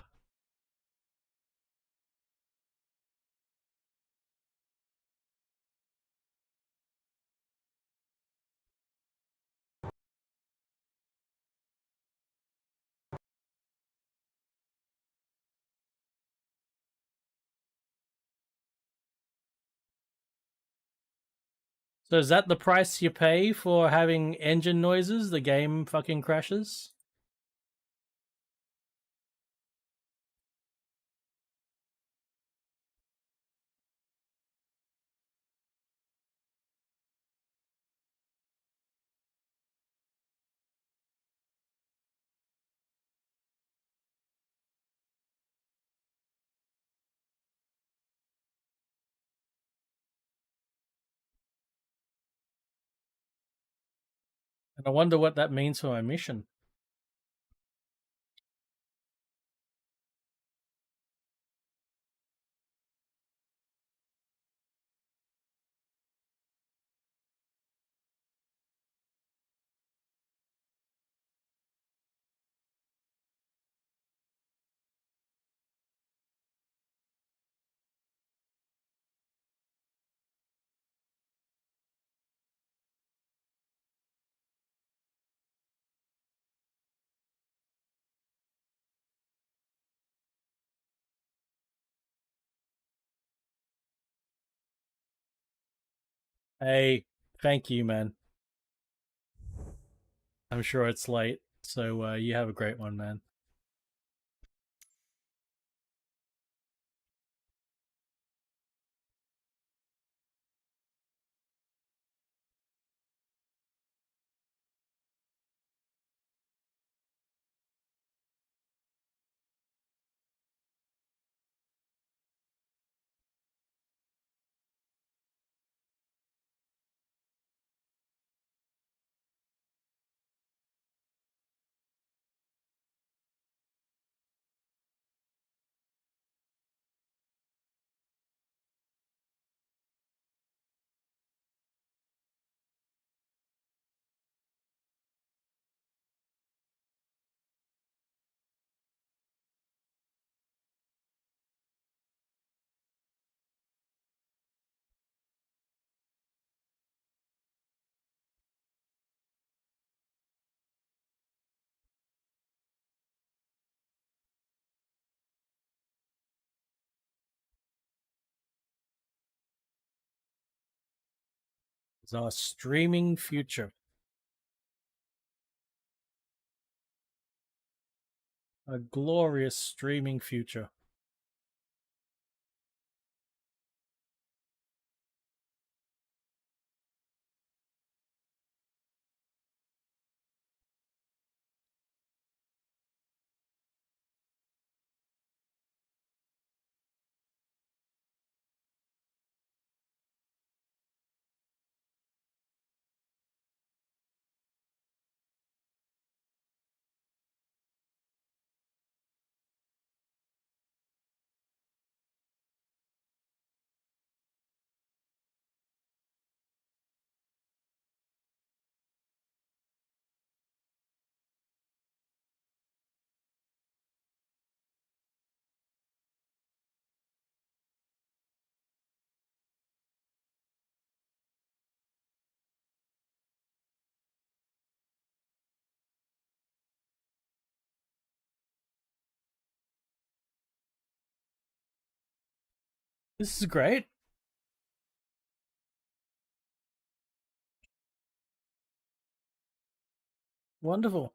So is that the price you pay for having engine noises? The game fucking crashes? And I wonder what that means for my mission. Hey, thank you, man. I'm sure it's late, so you have a great one, man. It's our streaming future. A glorious streaming future. This is great. Wonderful.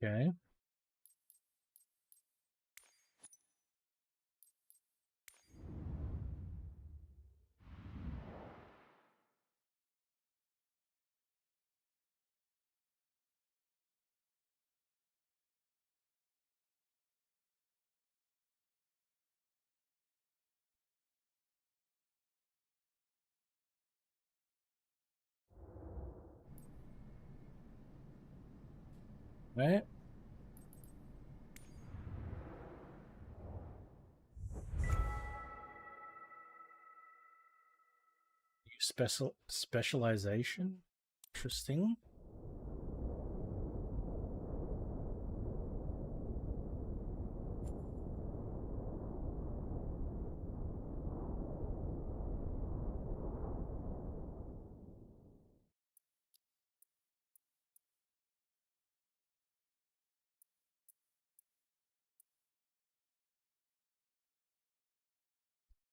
Okay. Right. Specialization. Interesting.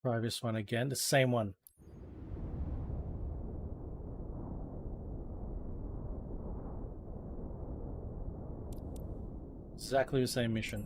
Try this one again. The same one. Exactly the same mission.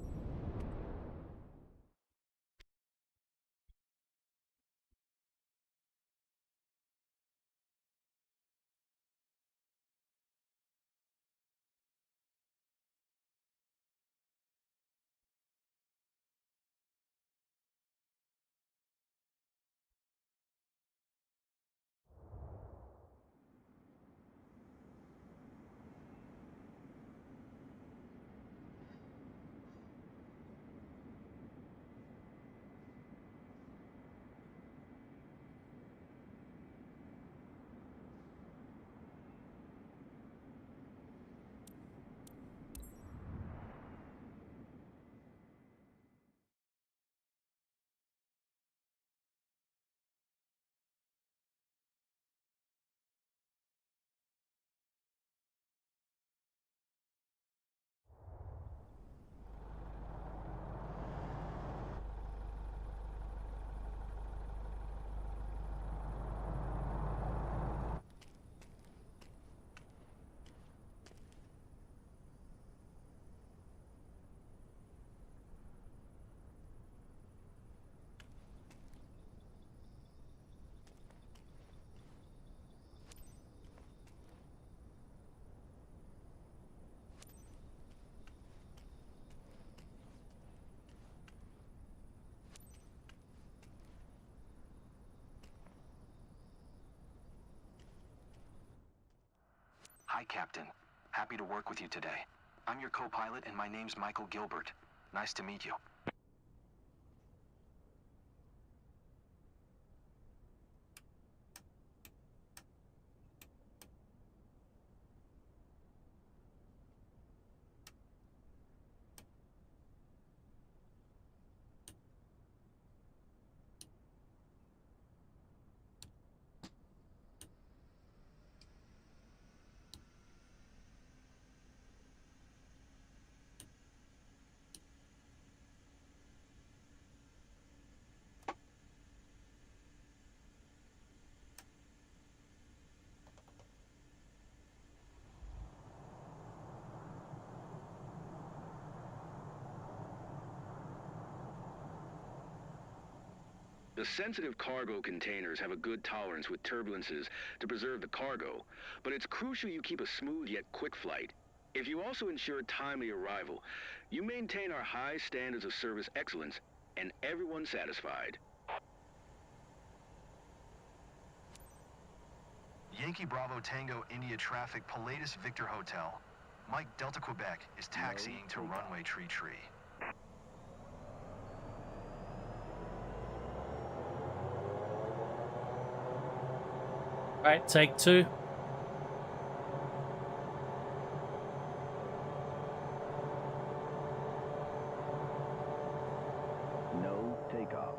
Captain. Happy to work with you today. I'm your co-pilot and my name's Michael Gilbert. Nice to meet you. The sensitive cargo containers have a good tolerance with turbulences to preserve the cargo, but it's crucial you keep a smooth yet quick flight. If you also ensure timely arrival, you maintain our high standards of service excellence, and everyone's satisfied. Yankee Bravo Tango India Traffic Palladius Victor Hotel. Mike Delta Quebec is taxiing to runway Tree. Right, take 2. No takeoff.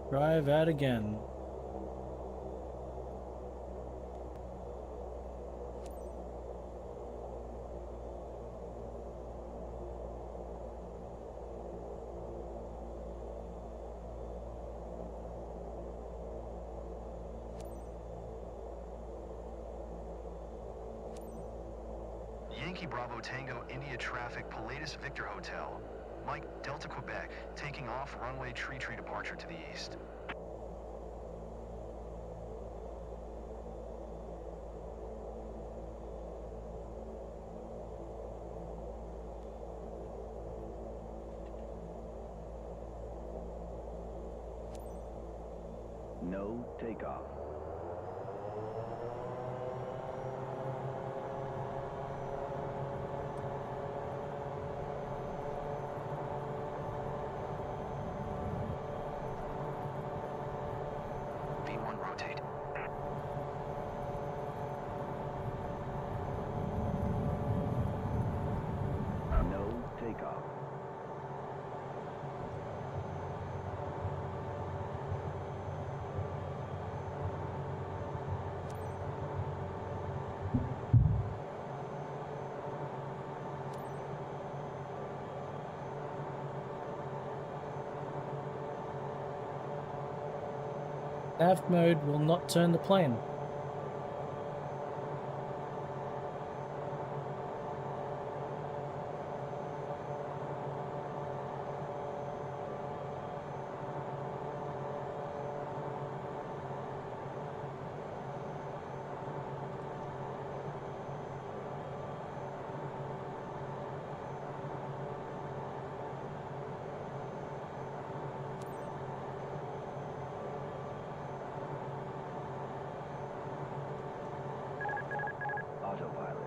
Drive out again. Yankee Bravo Tango India Traffic Palladius Victor Hotel. Mike Delta Quebec taking off runway Tree departure to the east. No takeoff. V1 rotate. No takeoff. Aft mode will not turn the plane. Autopilot.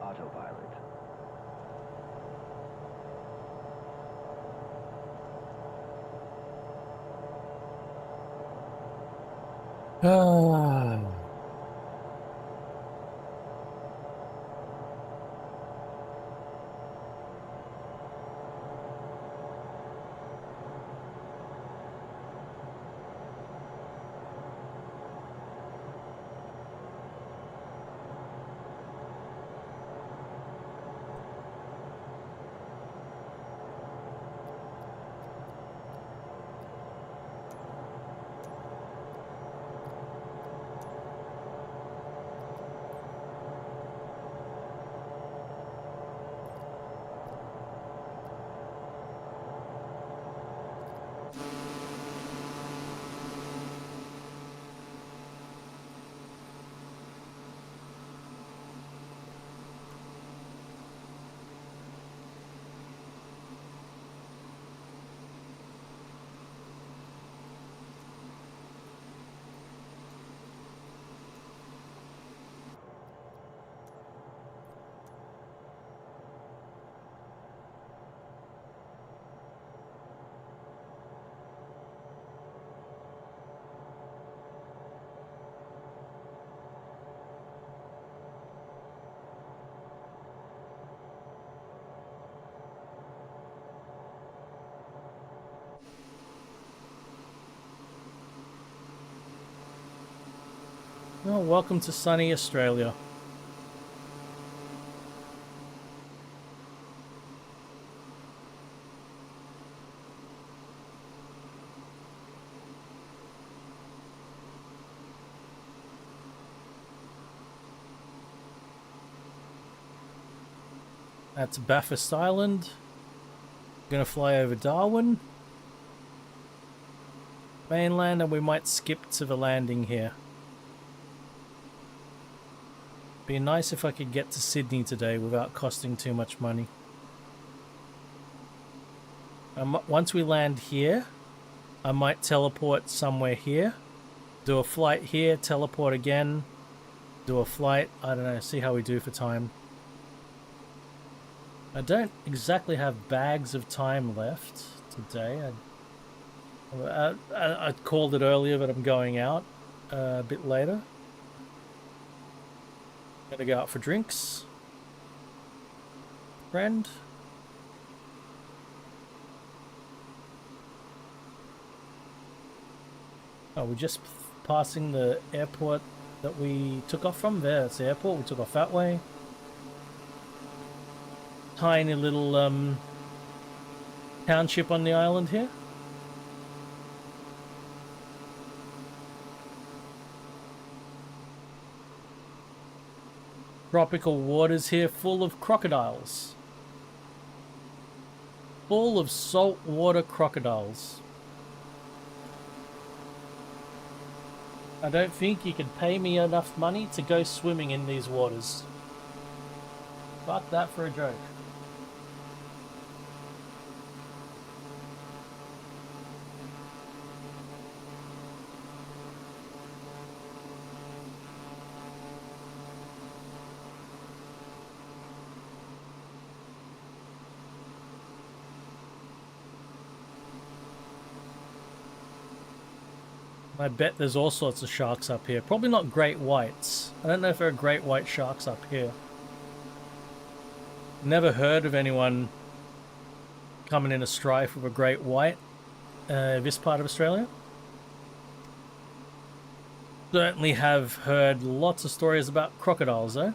Autopilot. Ah. Oh, welcome to sunny Australia. That's Bathurst Island. Gonna fly over Darwin. Mainland, and we might skip to the landing here. Be nice if I could get to Sydney today without costing too much money. Once we land here, I might teleport somewhere here. Do a flight here, teleport again. Do a flight, I don't know, see how we do for time. I don't exactly have bags of time left today. I called it earlier that I'm going out a bit later. Gonna go out for drinks. Friend. Oh, we're just passing the airport that we took off from. There, it's the airport. We took off that way. Tiny little township on the island here. Tropical waters here full of crocodiles. Full of saltwater crocodiles. I don't think you can pay me enough money to go swimming in these waters. Fuck that for a joke. I bet there's all sorts of sharks up here. Probably not great whites. I don't know if there are great white sharks up here. Never heard of anyone coming in a strife with a great white this part of Australia. Certainly have heard lots of stories about crocodiles though.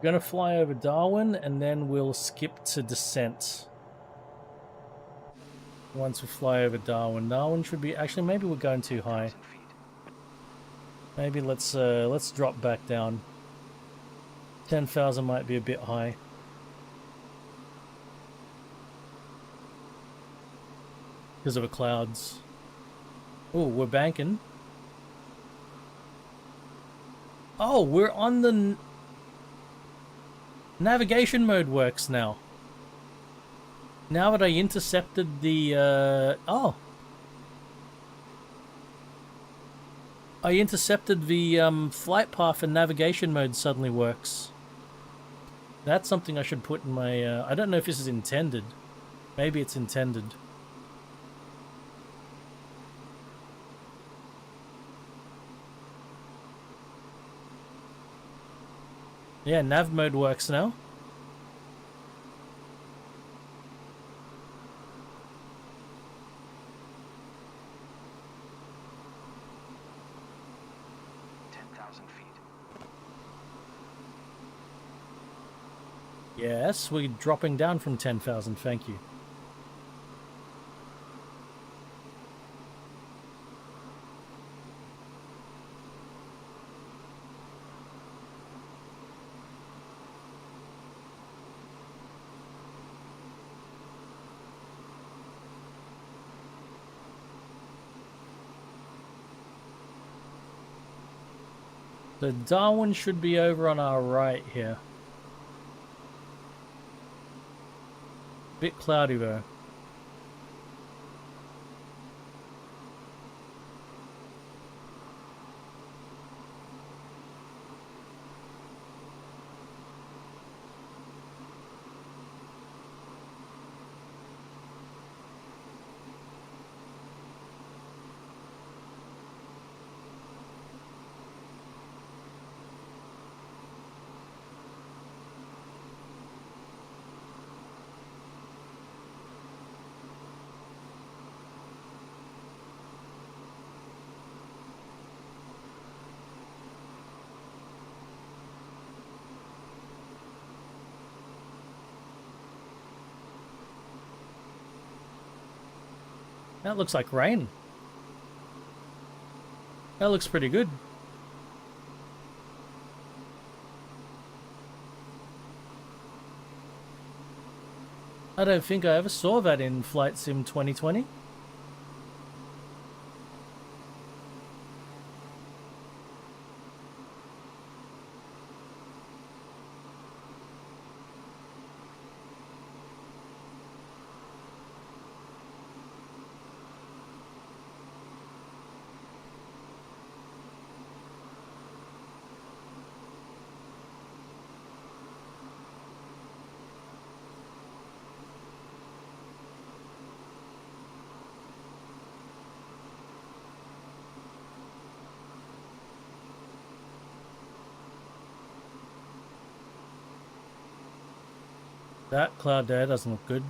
Gonna fly over Darwin and then we'll skip to descent. Once we fly over Darwin. Darwin should be actually maybe we're going too high. Maybe let's drop back down. 10,000 might be a bit high. Because of the clouds. Oh, we're banking. Oh, we're on the navigation mode works now. Now that I intercepted the, I intercepted the flight path and navigation mode suddenly works. That's something I should put in my, I don't know if this is intended. Maybe it's intended. Yeah, nav mode works now. Yes, we're dropping down from 10,000, thank you. So Darwin should be over on our right here. Bit cloudy though. That looks like rain. That looks pretty good. I don't think I ever saw that in Flight Sim 2020. That cloud there doesn't look good.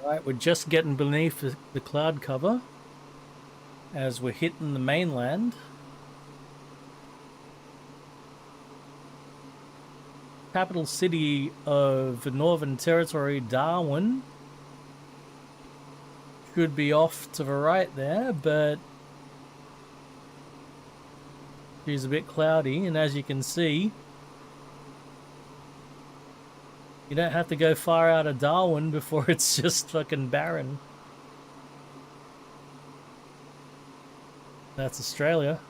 Alright, we're just getting beneath the cloud cover as we're hitting the mainland. Capital city of the Northern Territory, Darwin, should be off to the right there, but it's a bit cloudy, and as you can see, you don't have to go far out of Darwin before it's just fucking barren. That's Australia.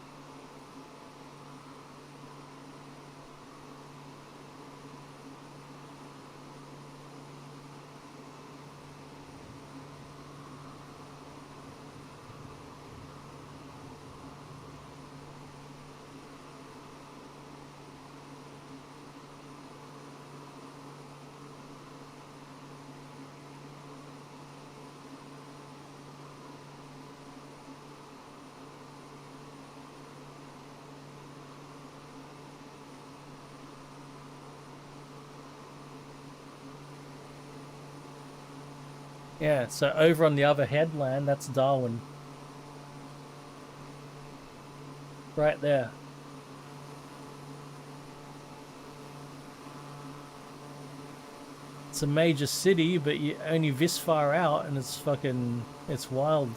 Yeah, so over on the other headland, that's Darwin. Right there. It's a major city, but you're only this far out, and it's fucking, it's wild.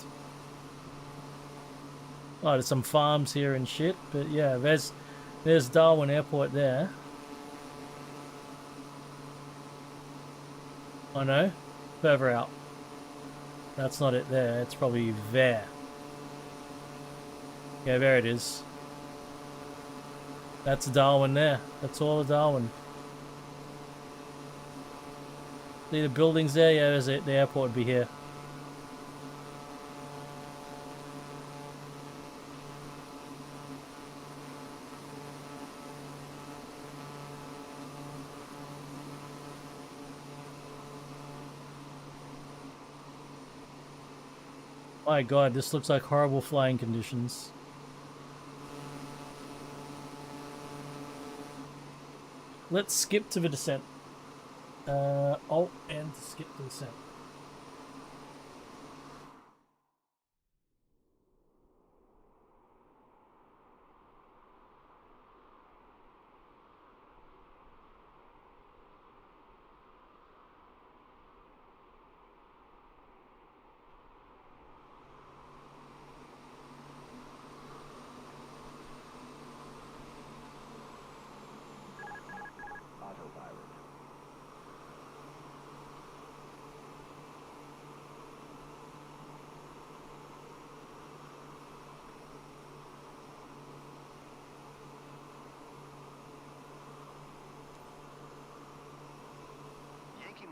Oh, there's some farms here and shit, but yeah, there's Darwin Airport there. Oh no, further out. That's not it there, it's probably there. Yeah, there it is. That's Darwin there. That's all of Darwin. See the buildings there? Yeah, there's it. The airport would be here. My god, this looks like horrible flying conditions. Let's skip to the descent. Alt and skip to descent.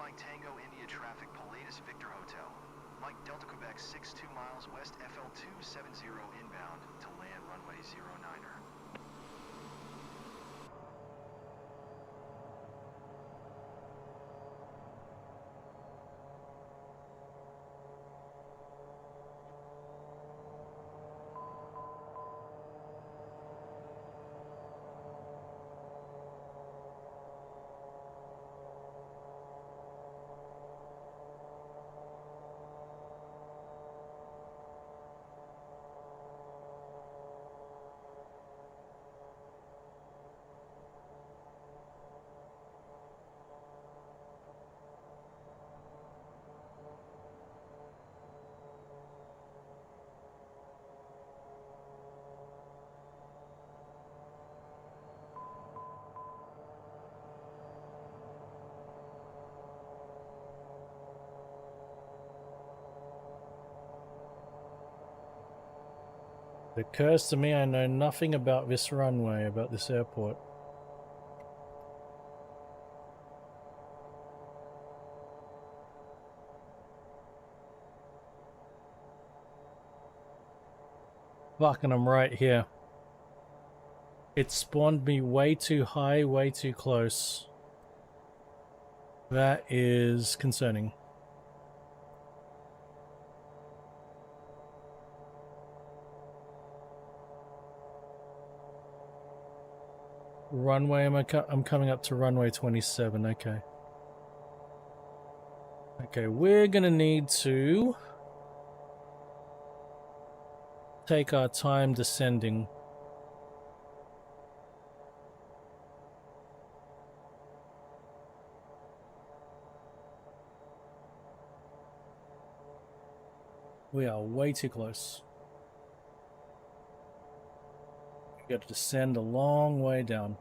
Mike Tango India traffic Pilatus Victor Hotel. Mike Delta Quebec 62 miles west FL270 inbound to land runway 09er. It occurs to me I know nothing about this runway, about this airport. Fucking, I'm right here. It spawned me way too high, way too close. That is concerning. Runway, I'm coming up to runway 27, okay. Okay, we're gonna need to take our time descending. We are way too close. We got to descend a long way down.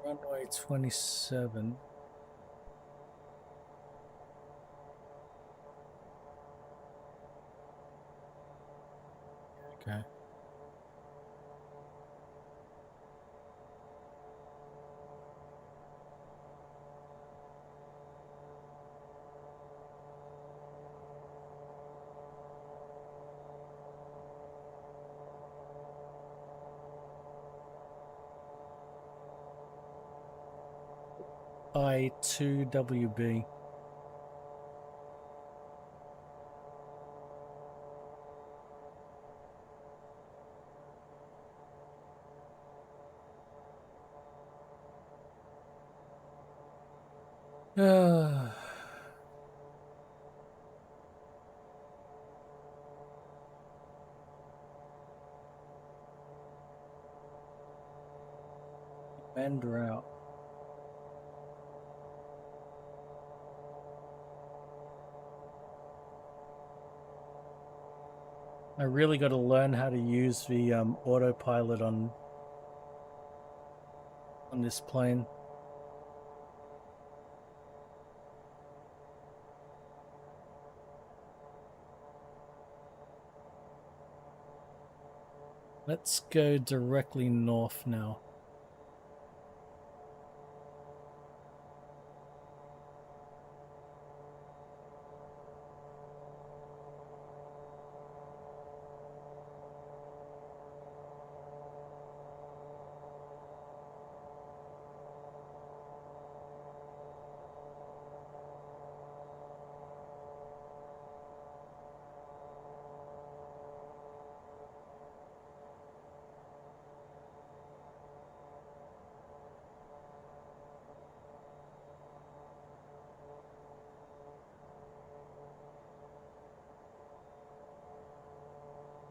Runway 27. Okay. I2WB. And route. I really got to learn how to use the autopilot on this plane. Let's go directly north now.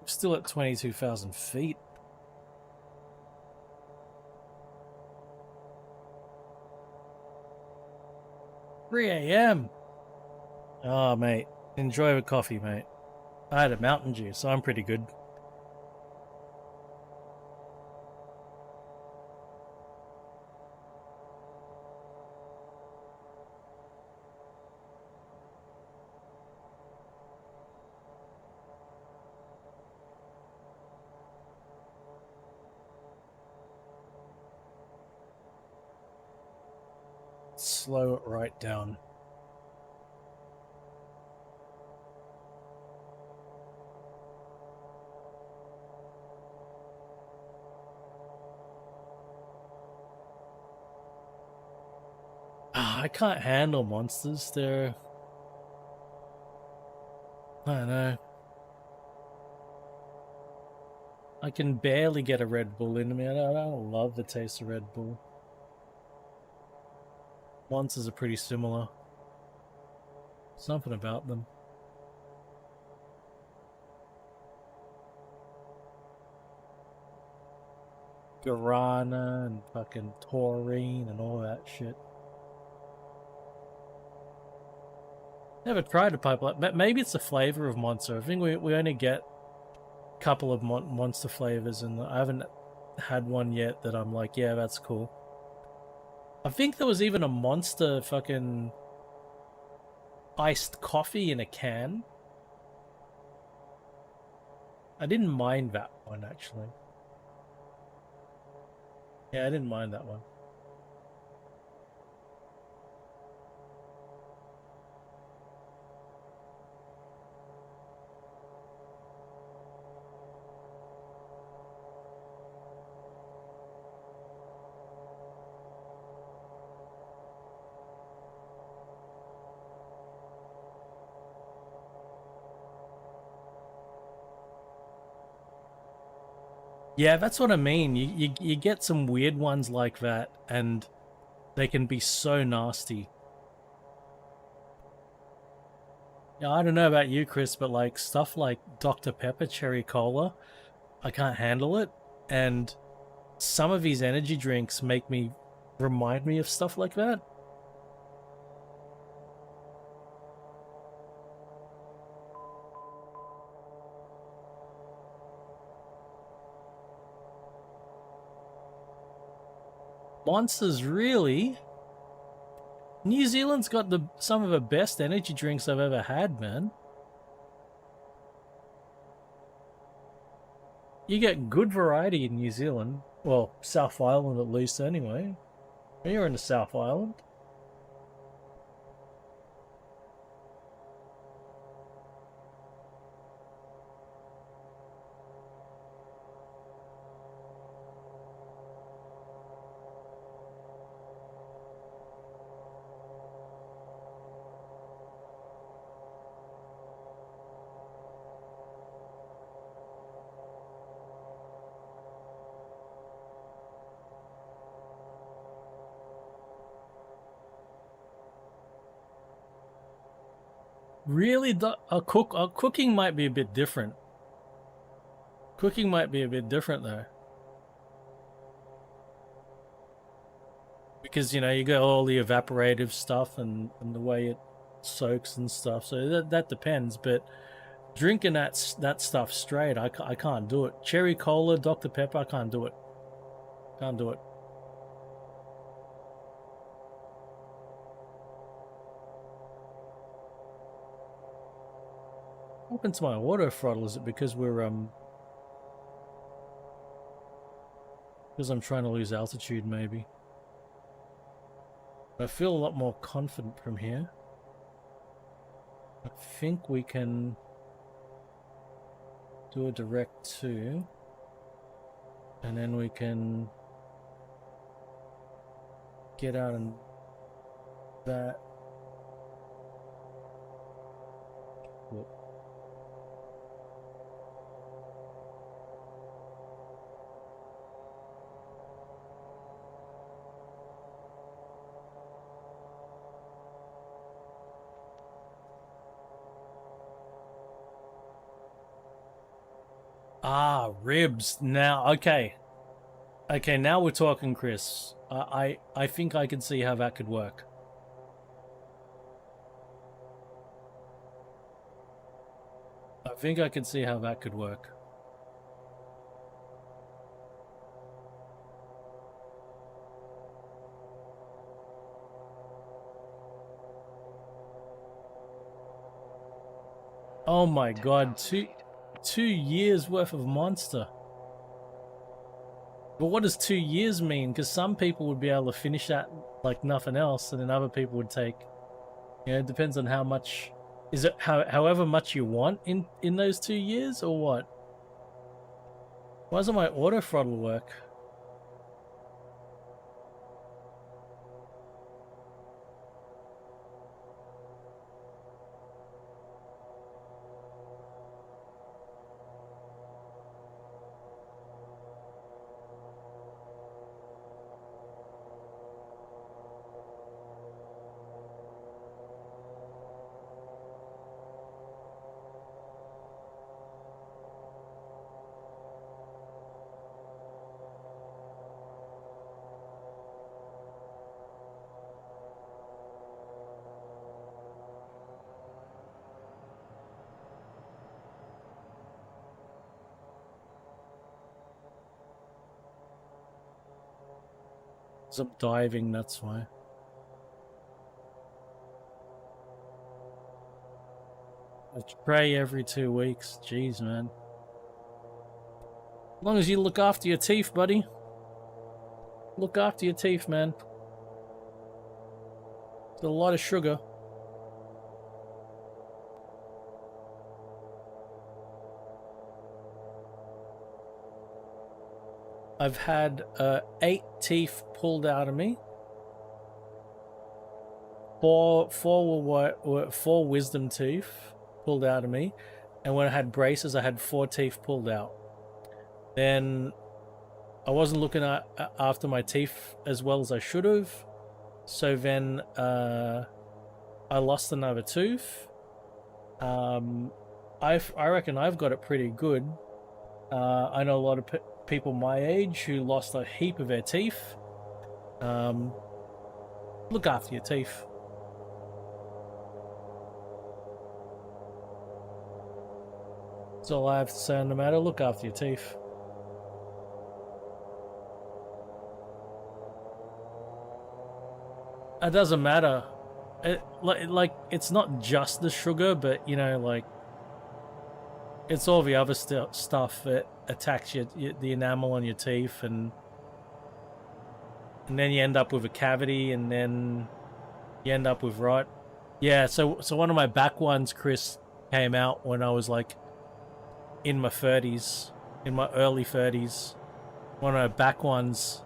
Still at 22,000 feet. "3 a.m. Oh, mate. Enjoy a coffee, mate. I had a Mountain Dew, so I'm pretty good. slow it right down. I can't handle monsters. They're... I don't know. I can barely get a Red Bull into me. I don't love the taste of Red Bull. Monsters are pretty similar. Something about them. Guarana and fucking taurine and all that shit. Never tried a pipeline, but maybe it's the flavor of Monster. I think we only get a couple of Monster flavors, and I haven't had one yet that I'm like, yeah, that's cool. I think there was even a Monster fucking iced coffee in a can. I didn't mind that one, actually. Yeah, I didn't mind that one. Yeah, that's what I mean. You get some weird ones like that, and they can be so nasty. Yeah, I don't know about you, Chris, but like stuff like Dr. Pepper Cherry Cola, I can't handle it. And some of these energy drinks remind me of stuff like that. Monsters, really? New Zealand's got some of the best energy drinks I've ever had, man. You get good variety in New Zealand. Well, South Island at least, anyway. You're in the South Island. Really, cooking might be a bit different. Cooking might be a bit different though, because you know you got all the evaporative stuff and the way it soaks and stuff. So that depends. But drinking that stuff straight, I can't do it. Cherry Cola, Dr. Pepper, I can't do it. Can't do it. What happened to my auto throttle? Is it because because I'm trying to lose altitude, maybe? I feel a lot more confident from here. I think we can do a direct 2, and then we can get out and that. Whoop. Ah, ribs. Now, okay. Okay, now we're talking, Chris. I think I can see how that could work. I think I can see how that could work. Oh my god, 2 years worth of Monster. But what does 2 years mean? Because some people would be able to finish that like nothing else, and then other people would take, you know, it depends on how much, is it however much you want in those 2 years, or what? Why doesn't my auto throttle work? I'm diving, that's why. A tray every 2 weeks. Jeez, man. As long as you look after your teeth, buddy. Look after your teeth, man. It's a lot of sugar. I've had 8 teeth pulled out of me. Four wisdom teeth pulled out of me, and when I had braces, I had 4 teeth pulled out. Then I wasn't looking after my teeth as well as I should have, so then I lost another tooth. I reckon I've got it pretty good. I know a lot of people my age who lost a heap of their teeth. Look after your teeth. That's all I have to say on the matter. Look after your teeth. It doesn't matter. Like it's not just the sugar, but you know, like it's all the other stuff that attacks the enamel on your teeth, and then you end up with a cavity, and then you end up with rot. Yeah, so one of my back ones, Chris, came out when I was like in my 30s, in my early 30s. One of my back ones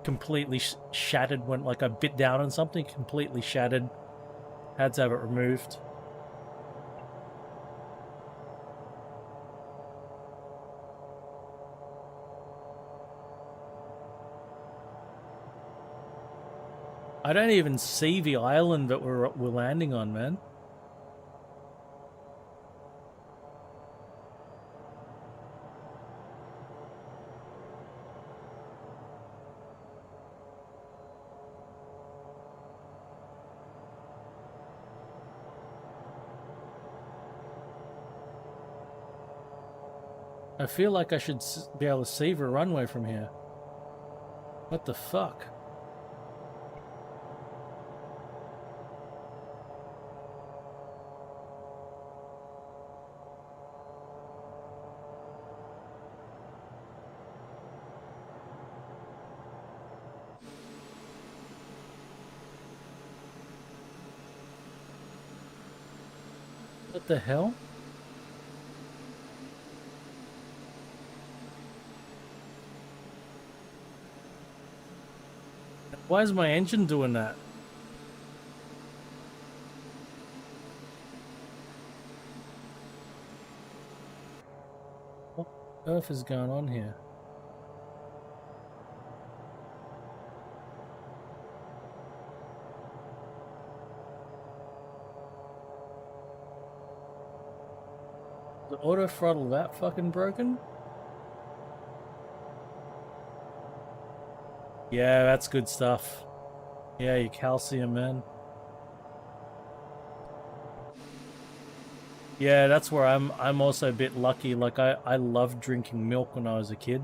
completely shattered, when like I bit down on something, completely shattered. Had to have it removed. I don't even see the island that we're landing on, man. I feel like I should be able to see the runway from here. What the fuck? What the hell? Why is my engine doing that? What on earth is going on here? The auto throttle that fucking broken? Yeah, that's good stuff. Yeah, your calcium, man. Yeah, that's where I'm also a bit lucky. Like I loved drinking milk when I was a kid.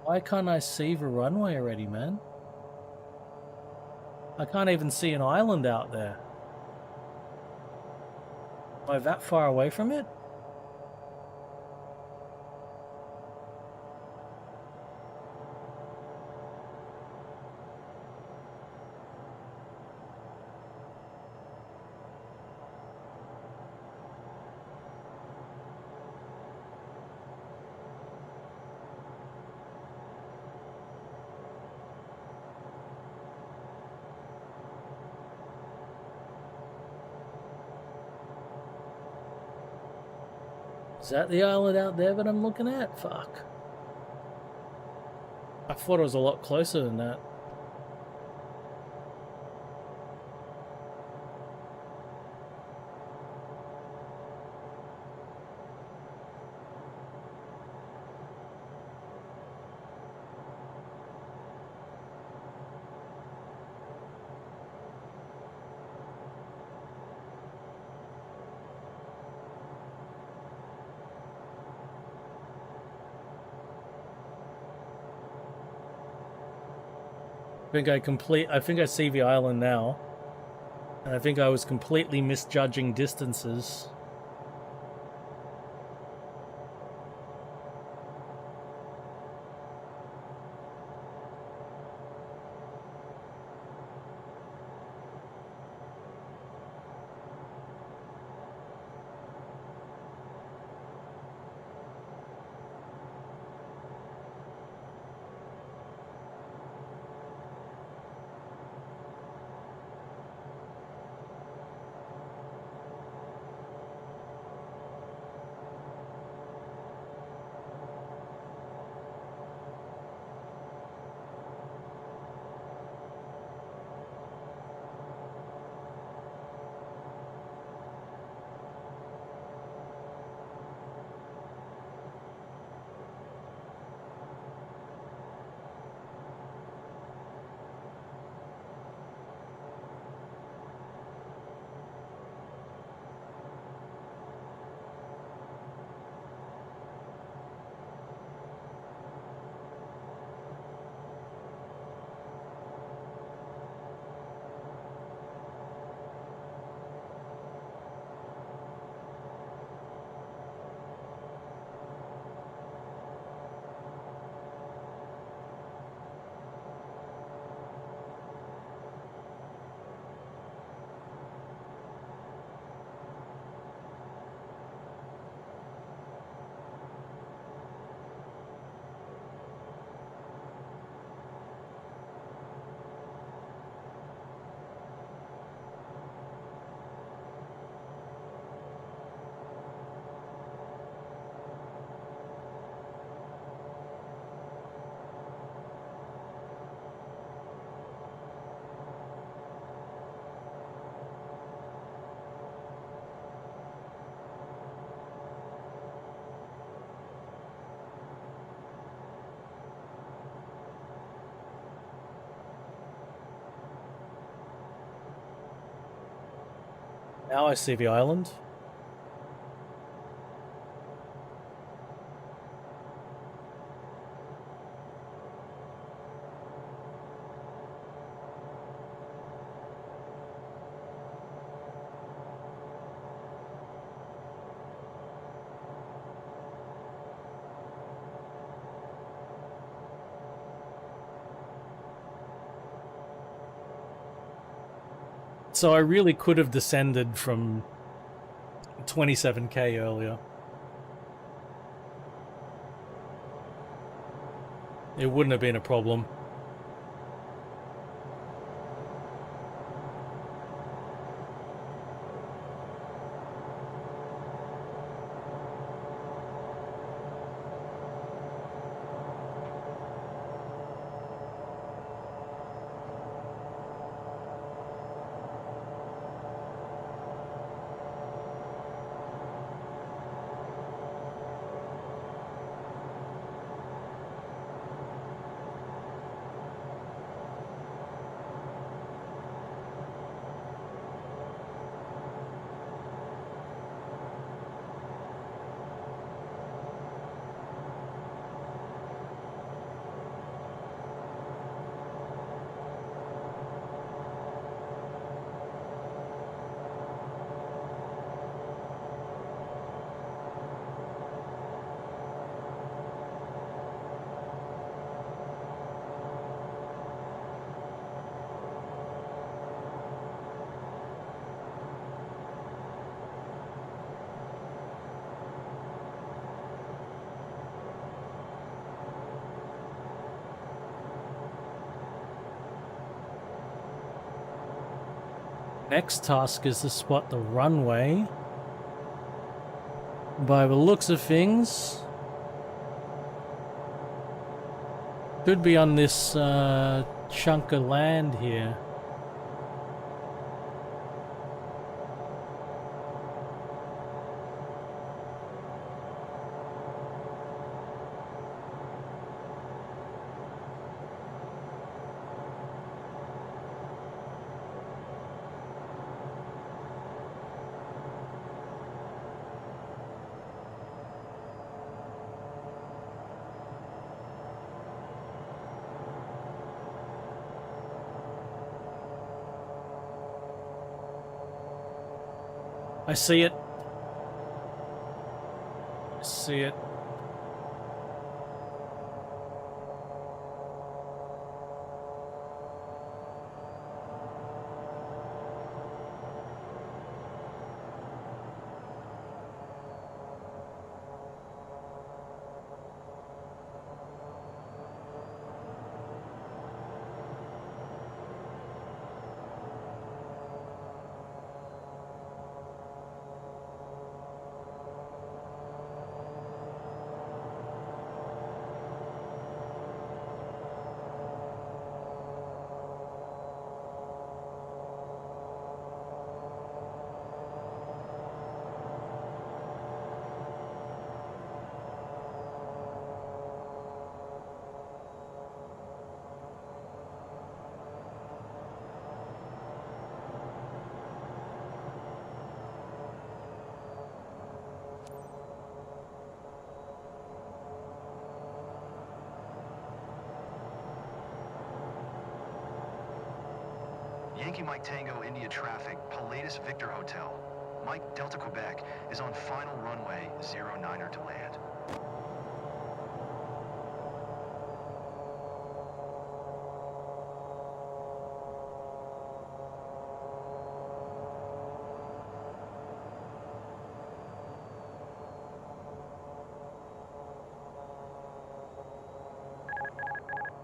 Why can't I see the runway already, man? I can't even see an island out there. Am I that far away from it? Is that the island out there that I'm looking at? Fuck. I thought it was a lot closer than that. I think I see the island now. And I think I was completely misjudging distances. Now I see the island. So I really could have descended from 27k earlier. It wouldn't have been a problem. Next task is to spot the runway By the looks of things, could be on this chunk of land here. I see it. I see it. Yankee Mike Tango India traffic, Pilatus Victor Hotel. Mike Delta Quebec is on final runway 09er to land.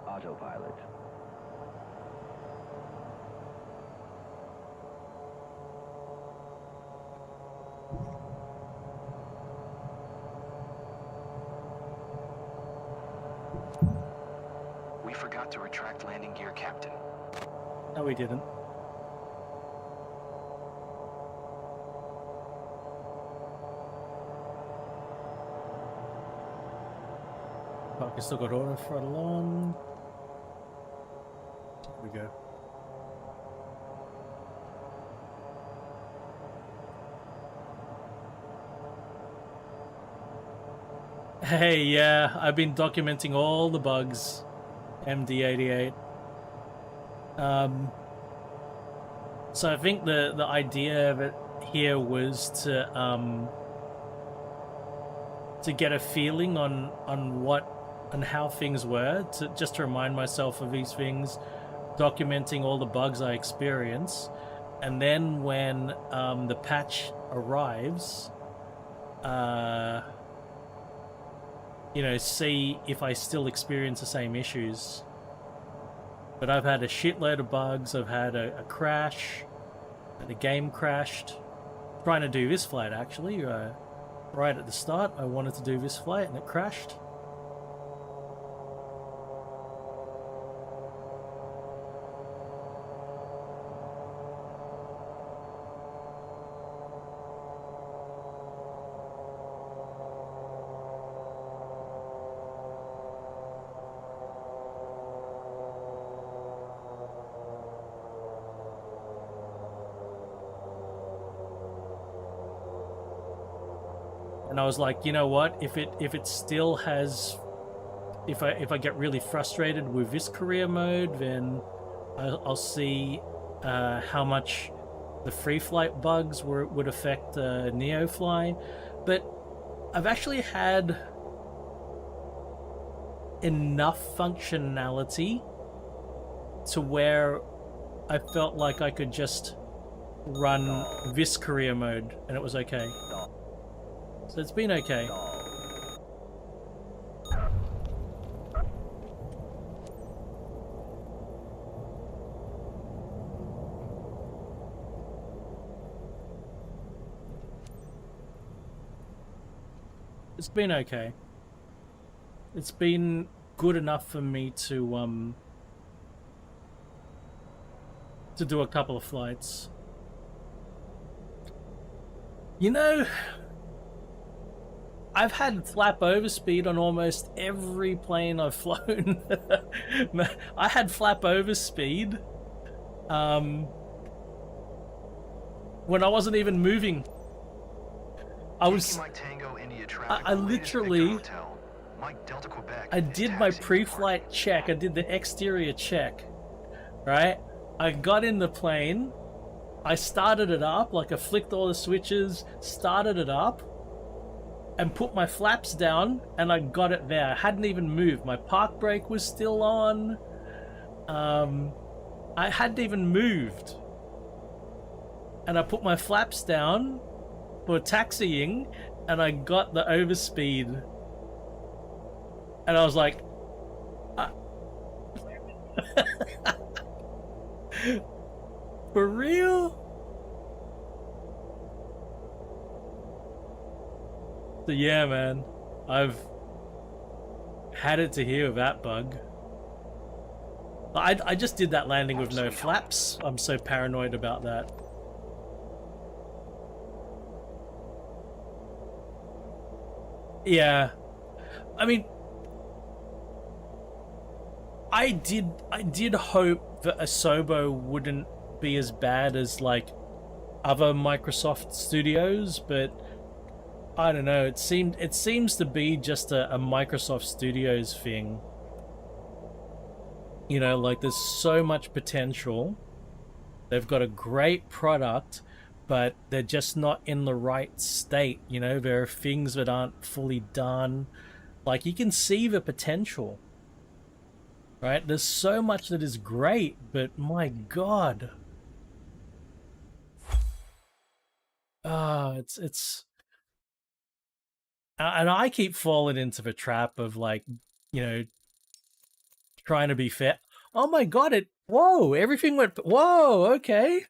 Autopilot. We forgot to retract landing gear, Captain. No, we didn't. Fuck, I still got auto throttle on. Here we go. Hey, yeah, I've been documenting all the bugs. MD88. So I think the idea of it here was to get a feeling on what and how things were, to just to remind myself of these things, documenting all the bugs I experience, and then when the patch arrives, you know, see if I still experience the same issues. But I've had a shitload of bugs. I've had a crash, and the game crashed. Trying to do this flight actually. Right at the start, I wanted to do this flight and it crashed. And I was like, you know what? If it still has, if I get really frustrated with this career mode, then I'll see how much the free flight bugs would affect Neofly. But I've actually had enough functionality to where I felt like I could just run this career mode and it was okay. So it's been okay. It's been okay. It's been good enough for me to do a couple of flights. You know, I've had flap overspeed on almost every plane I've flown. I had flap overspeed when I wasn't even moving. I was Mike Tango, India traffic, I latest Victor literally Hotel. Mike Delta Quebec I is did my taxiing pre-flight departing. check. I did the exterior check, right? I got in the plane. I started it up, like I flicked all the switches, started it up, and put my flaps down, and I got it there. I hadn't even moved. My park brake was still on. I hadn't even moved. And I put my flaps down for taxiing, and I got the overspeed. And I was like, for real? So yeah, man, I've had it to here with that bug. I just did that landing with no flaps. I'm so paranoid about that. Yeah, I mean, I did hope that Asobo wouldn't be as bad as like other Microsoft studios, but I don't know. It seems to be just a Microsoft Studios thing. You know, like there's so much potential. They've got a great product, but they're just not in the right state. You know, there are things that aren't fully done. Like you can see the potential, right? There's so much that is great, but my God. It's and I keep falling into the trap of like, you know, trying to be fair. Oh my God, whoa, everything went, whoa, okay.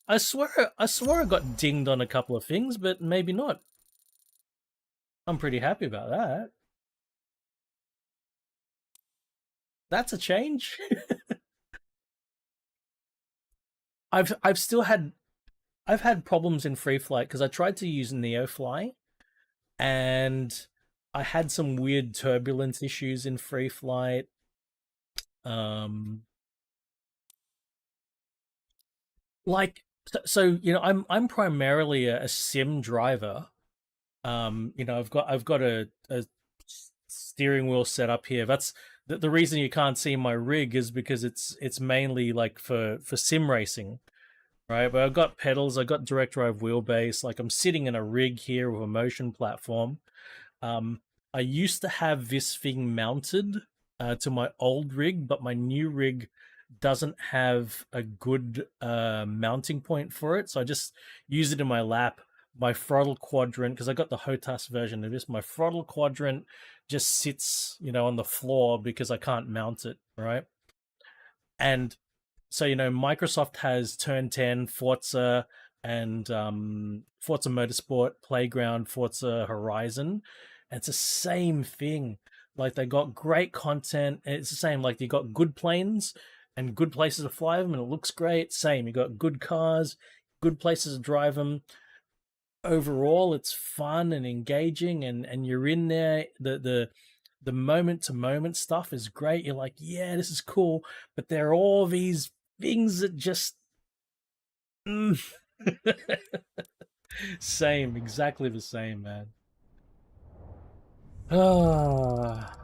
I swear I got dinged on a couple of things, but maybe not. I'm pretty happy about that. That's a change. I've still had problems in free flight because I tried to use NeoFly and I had some weird turbulence issues in free flight. Like so you know, I'm primarily a sim driver. You know, I've got a steering wheel set up here. That's the reason you can't see my rig is because it's mainly like for sim racing, right? But I've got pedals, I've got direct drive wheelbase. Like I'm sitting in a rig here with a motion platform. I used to have this thing mounted to my old rig, but my new rig doesn't have a good mounting point for it, so I just use it in my lap. My throttle quadrant, because I got the HOTAS version of this, my throttle quadrant just sits, you know, on the floor because I can't mount it, right? And so, you know, Microsoft has Turn 10, Forza, and Forza Motorsport, Playground, Forza Horizon. And it's the same thing. Like they got great content. And it's the same. Like you got good planes and good places to fly them, and it looks great. Same. You got good cars, good places to drive them. Overall, it's fun and engaging, and you're in there. The moment to moment stuff is great. You're like, yeah, this is cool. But there are all these things that just same, exactly the same, man. Ah,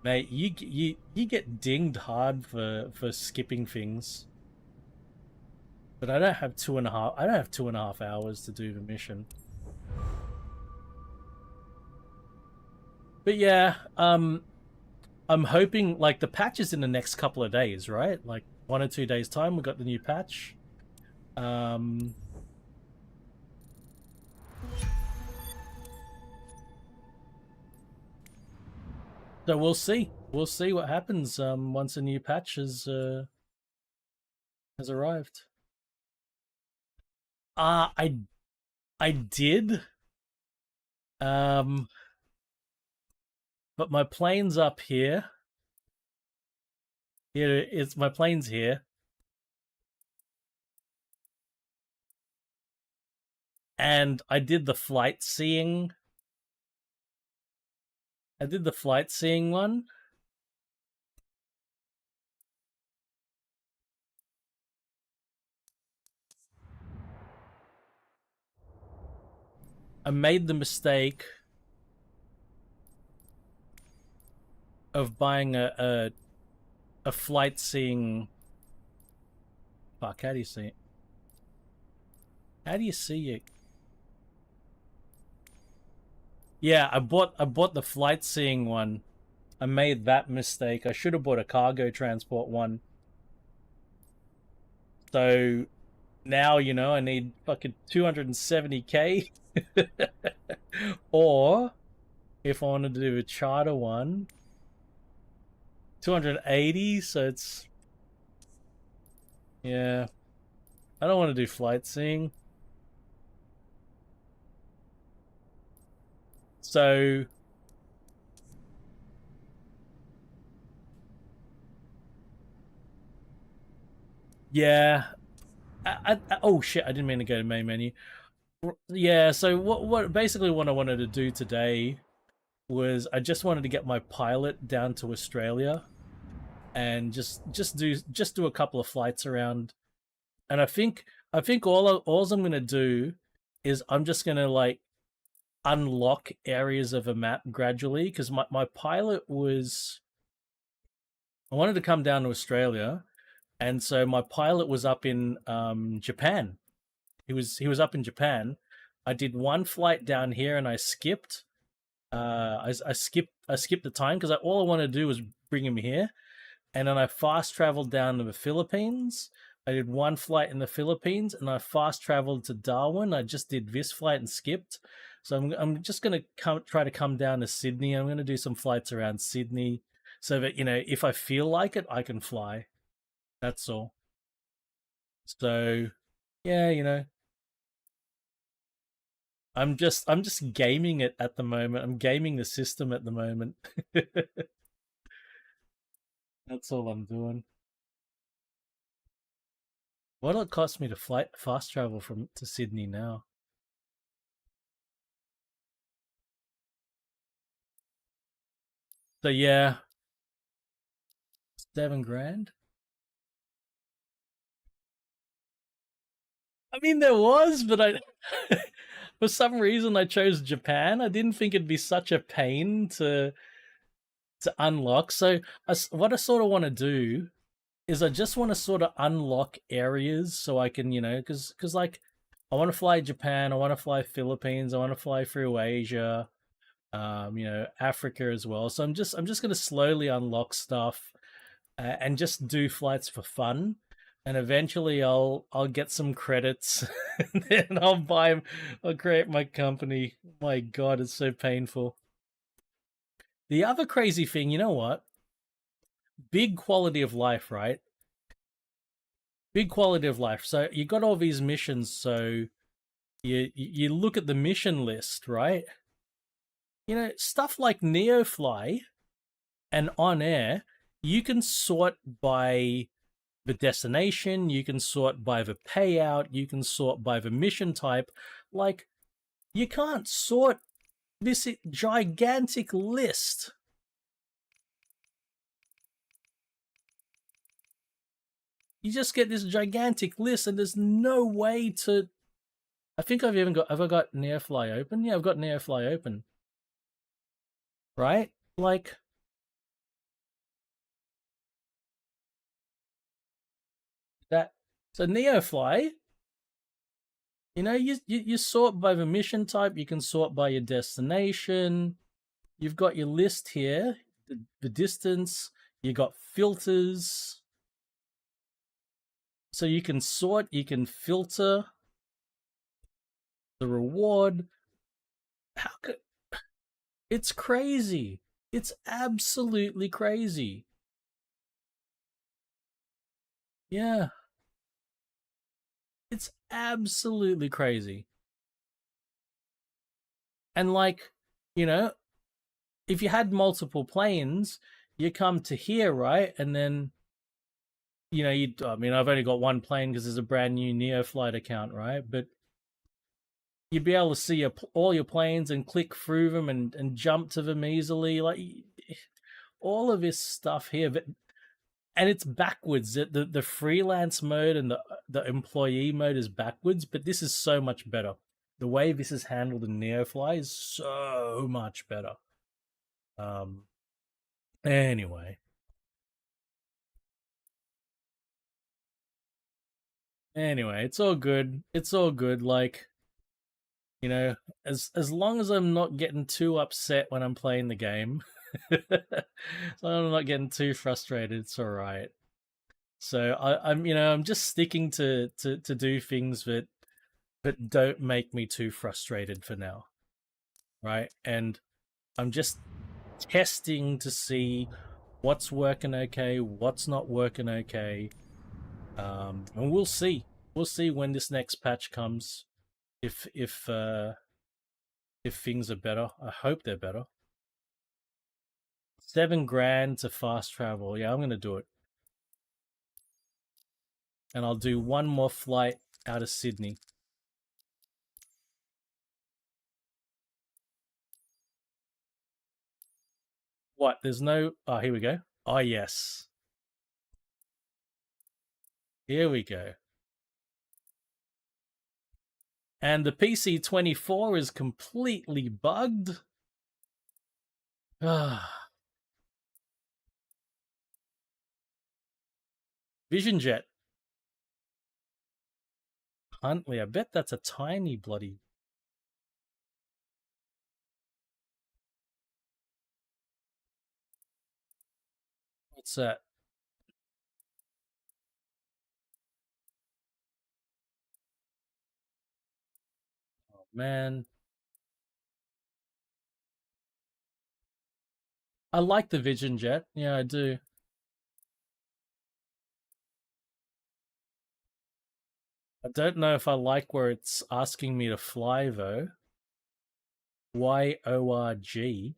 mate, you get dinged hard for skipping things, but I don't have 2.5. I don't have 2.5 hours to do the mission. But yeah, I'm hoping like the patch is in the next couple of days, right? Like 1 or 2 days time, we got the new patch. So we'll see. We'll see what happens once a new patch has arrived. I did, But my plane's up here. Here it's my plane's here. And I did the flight seeing. I did the flight seeing one. I made the mistake of buying a flight seeing. Fuck, how do you see it? How do you see it? Yeah, I bought the flight seeing one. I made that mistake. I should have bought a cargo transport one. So now, you know, I need fucking 270k. Or if I wanted to do a charter one, 280, so it's, yeah. I don't want to do flight seeing. So yeah. Oh shit, I didn't mean to go to main menu. Yeah, so what basically what I wanted to do today was I just wanted to get my pilot down to Australia and just do a couple of flights around. And I think all I'm gonna do is I'm just gonna like unlock areas of a map gradually, because my pilot was, I wanted to come down to Australia, and so my pilot was up in Japan. He was up in Japan. I did one flight down here and I skipped. I skipped the time because all I wanted to do was bring him here, and then I fast traveled down to the Philippines. I did one flight in the Philippines, and I fast traveled to Darwin. I just did this flight and skipped. So I'm just gonna try to come down to Sydney. I'm gonna do some flights around Sydney, so that, you know, if I feel like it, I can fly. That's all. So yeah, you know, I'm just gaming it at the moment. I'm gaming the system at the moment. That's all I'm doing. What'll it cost me to fast travel from to Sydney now? So yeah, 7 grand. I mean, there was, but I for some reason I chose Japan. I didn't think it'd be such a pain to unlock. So what I sort of want to do is I just want to sort of unlock areas so I can, you know, because like I want to fly Japan, I want to fly Philippines, I want to fly through Asia, you know, Africa as well. So I'm just going to slowly unlock stuff and just do flights for fun. And eventually I'll get some credits and then I'll create my company. My God, it's so painful. The other crazy thing, you know what? Big quality of life, right? Big quality of life. So you got all these missions, so you look at the mission list, right? You know, stuff like Neofly and On Air, you can sort by the destination, you can sort by the payout, you can sort by the mission type. Like, you can't sort this gigantic list. You just get this gigantic list, and there's no way to. I think I've even got. Have I got Neofly open? Yeah, I've got Neofly open. Right? Like, that. So Neofly, you know, you sort by the mission type. You can sort by your destination. You've got your list here, the distance. You got filters. So you can sort, you can filter the reward. How could, it's crazy. It's absolutely crazy. Yeah. It's absolutely crazy. And like, you know, if you had multiple planes, you come to here, right? And then, you know, I mean, I've only got one plane because there's a brand new Neoflight account, right? But you'd be able to see all your planes and click through them and jump to them easily. Like, all of this stuff here, but, and it's backwards. The freelance mode and the employee mode is backwards, but this is so much better. The way this is handled in Neofly is so much better. Anyway. Anyway, it's all good. It's all good. Like, you know, as long as I'm not getting too upset when I'm playing the game, as long as I'm not getting too frustrated, it's all right. So I'm just sticking to do things that don't make me too frustrated for now, right? And I'm just testing to see what's working okay, what's not working okay, and we'll see. We'll see when this next patch comes. If things are better, I hope they're better. $7,000 to fast travel. Yeah, I'm gonna do it, and I'll do one more flight out of Sydney. What? There's no. Oh, here we go. Oh yes. Here we go. And the PC24 is completely bugged. Vision Jet. Huntley, I bet that's a tiny bloody... What's that? Oh, man. I like the Vision Jet. Yeah, I do. I don't know if I like where it's asking me to fly, though. YORG.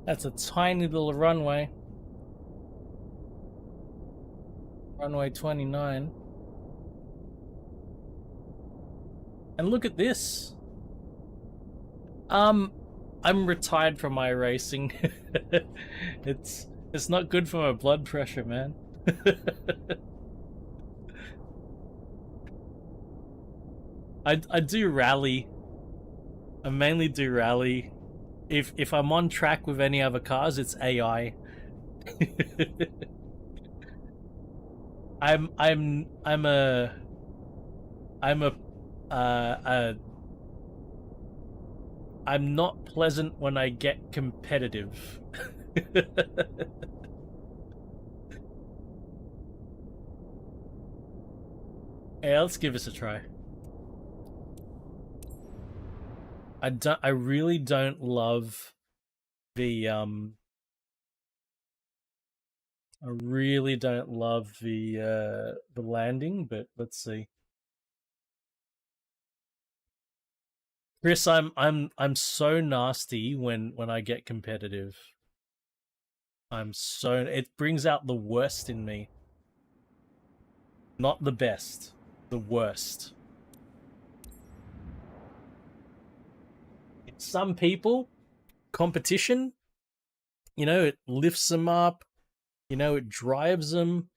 That's a tiny little runway. Runway 29. And look at this. I'm retired from iRacing. It's not good for my blood pressure, man. I do rally. I mainly do rally. If I'm on track with any other cars, it's AI. I'm not pleasant when I get competitive. Yeah, let's give this a try. I really don't love the I really don't love the landing, but let's see. Chris, I'm so nasty when I get competitive. It brings out the worst in me. Not the best, the worst. Some people, competition, you know, it lifts them up, you know, it drives them.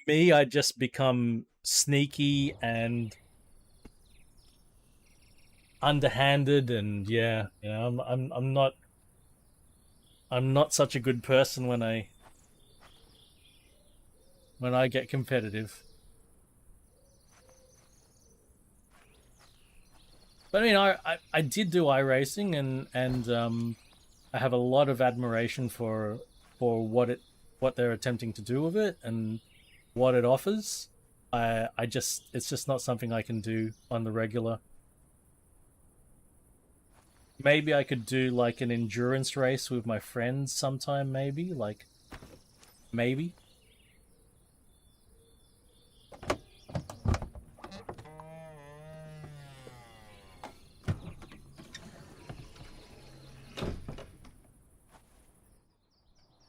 Me, I just become sneaky and underhanded, and yeah, you know, I'm not such a good person when I when I get competitive. But I mean, I did do iRacing, and I have a lot of admiration for what they're attempting to do with it and what it offers. It's just not something I can do on the regular. Maybe I could do like an endurance race with my friends sometime, maybe. Maybe.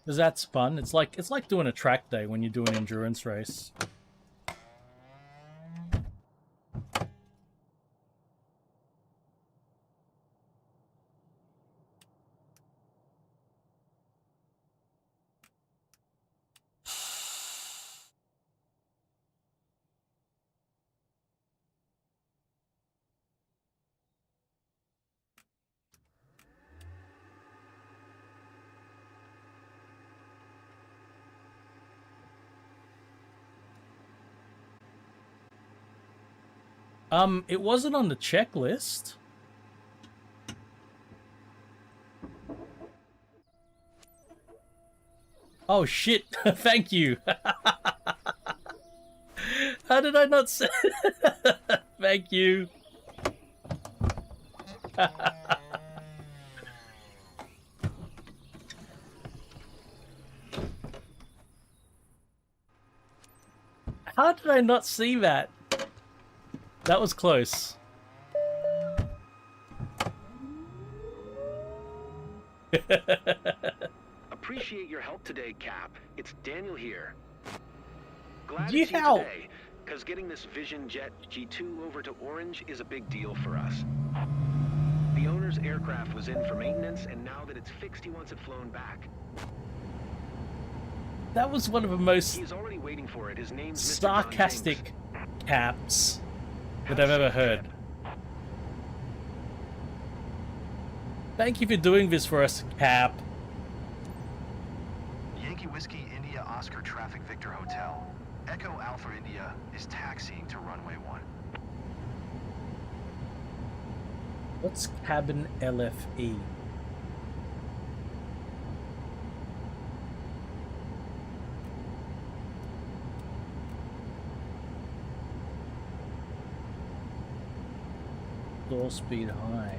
Because that's fun. It's like doing a track day when you do an endurance race. It wasn't on the checklist. Oh shit! Thank you. How did I not say? Thank you. How did I not see that? That was close. Appreciate your help today, Cap. It's Daniel here. Glad You it's you help. today, because getting this Vision Jet G2 over to Orange is a big deal for us. The owner's aircraft was in for maintenance, and now that it's fixed, he wants it flown back. That was one of the most He's already waiting for it. His name's Mr. John sarcastic James. caps Have that I've a ever safe heard. trip. Thank you for doing this for us, Cap. Yankee Whiskey India Oscar Traffic Victor Hotel. Echo Alpha India is taxiing to runway 1. What's cabin LFE? Door speed high.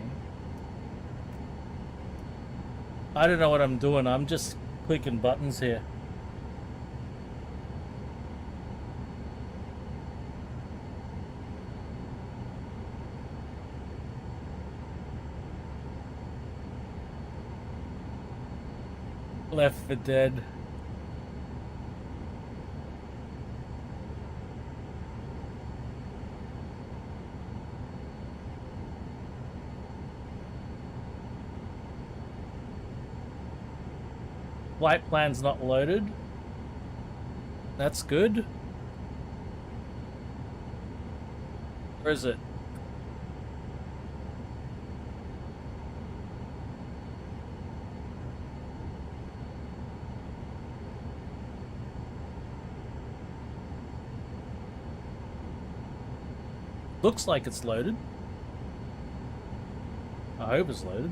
I don't know what I'm doing. I'm just clicking buttons here. Left for Dead. Flight plan's not loaded. That's good. Where is it? Looks like it's loaded. I hope it's loaded.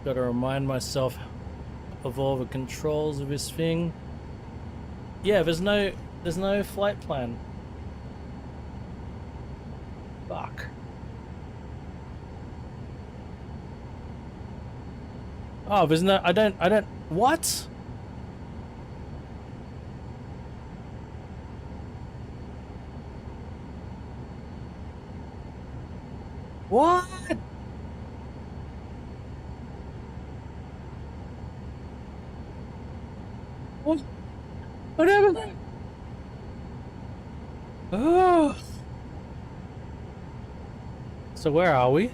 Gotta remind myself of all the controls of this thing. Yeah, there's no flight plan. Fuck. Oh, there's no, I don't, what? What? What? Whatever. Oh. So where are we?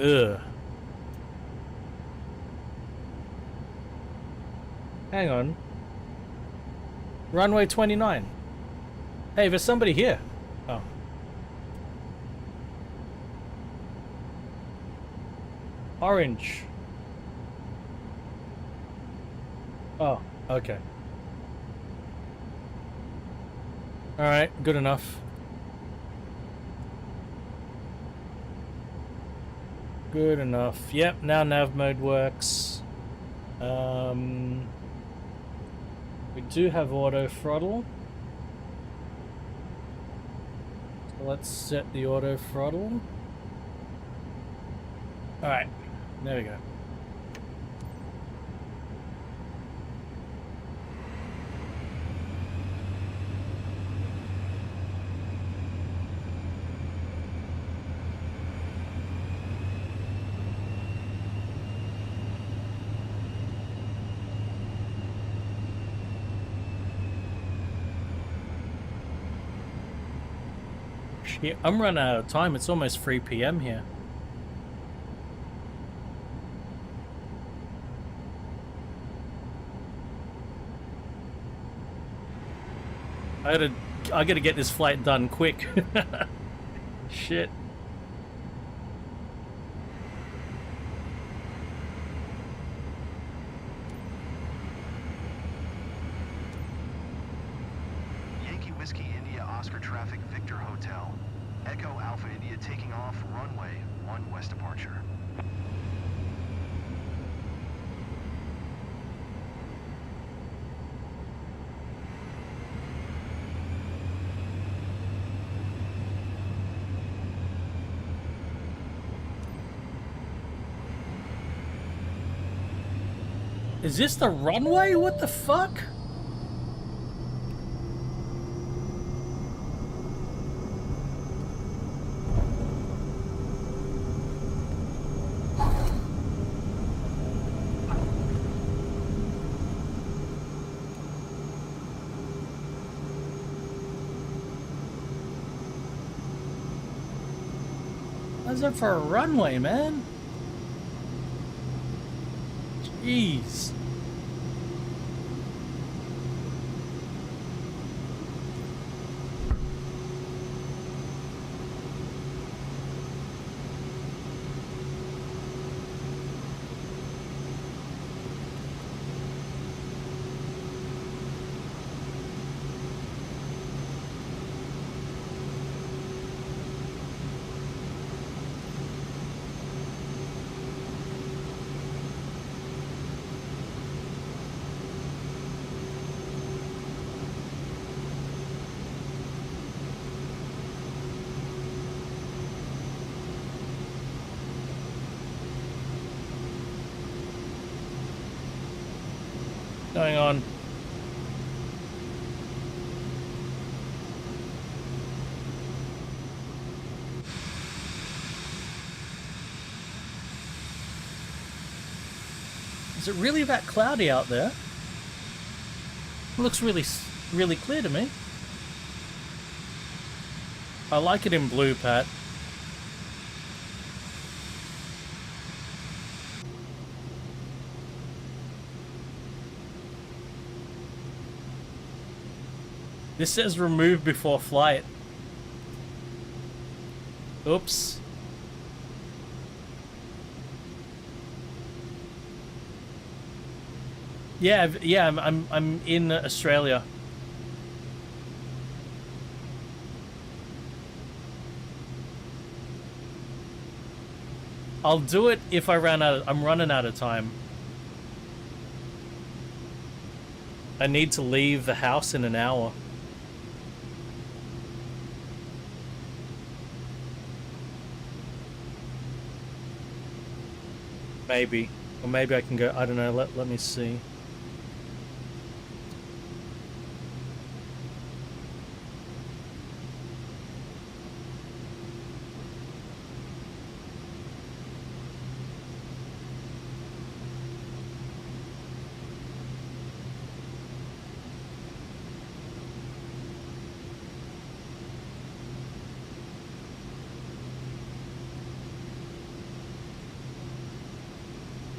Ugh. Hang on. Runway 29. Hey, there's somebody here. Oh. Orange. Oh, okay. Alright, good enough. Good enough. Yep, now nav mode works. We do have auto throttle. So let's set the auto throttle. Alright, there we go. Shit, I'm running out of time. It's almost 3 PM here. I gotta get this flight done quick. Shit. Yankee Whiskey India Oscar traffic Victor Hotel. Echo Alpha India taking off runway 1 west departure. Is this the runway? What the fuck? How's that for a runway, man? Jeez. Going on. Is it really that cloudy out there? It looks really clear to me. I like it in blue, Pat. This says remove before flight. Oops. Yeah, I'm in Australia. I'll do it if I run out. I'm running out of time. I need to leave the house in an hour. Maybe. Or maybe I can go, I don't know, let me see.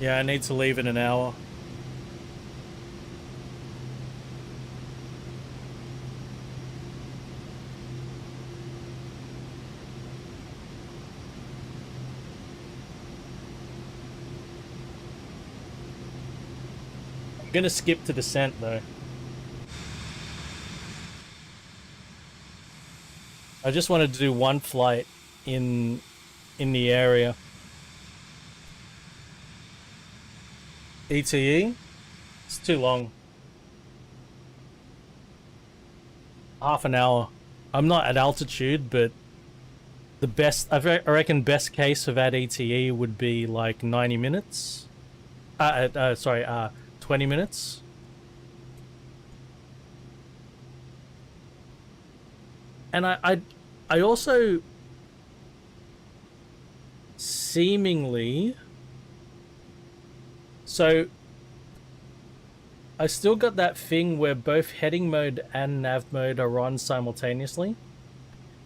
Yeah, I need to leave in an hour. I'm gonna skip to descent though. I just wanted to do one flight in the area. ETE? It's too long. Half an hour. I'm not at altitude, but the best, I reckon best case of at ETE would be like 90 minutes. Sorry, 20 minutes. And I also seemingly, so I still got that thing where both heading mode and nav mode are on simultaneously,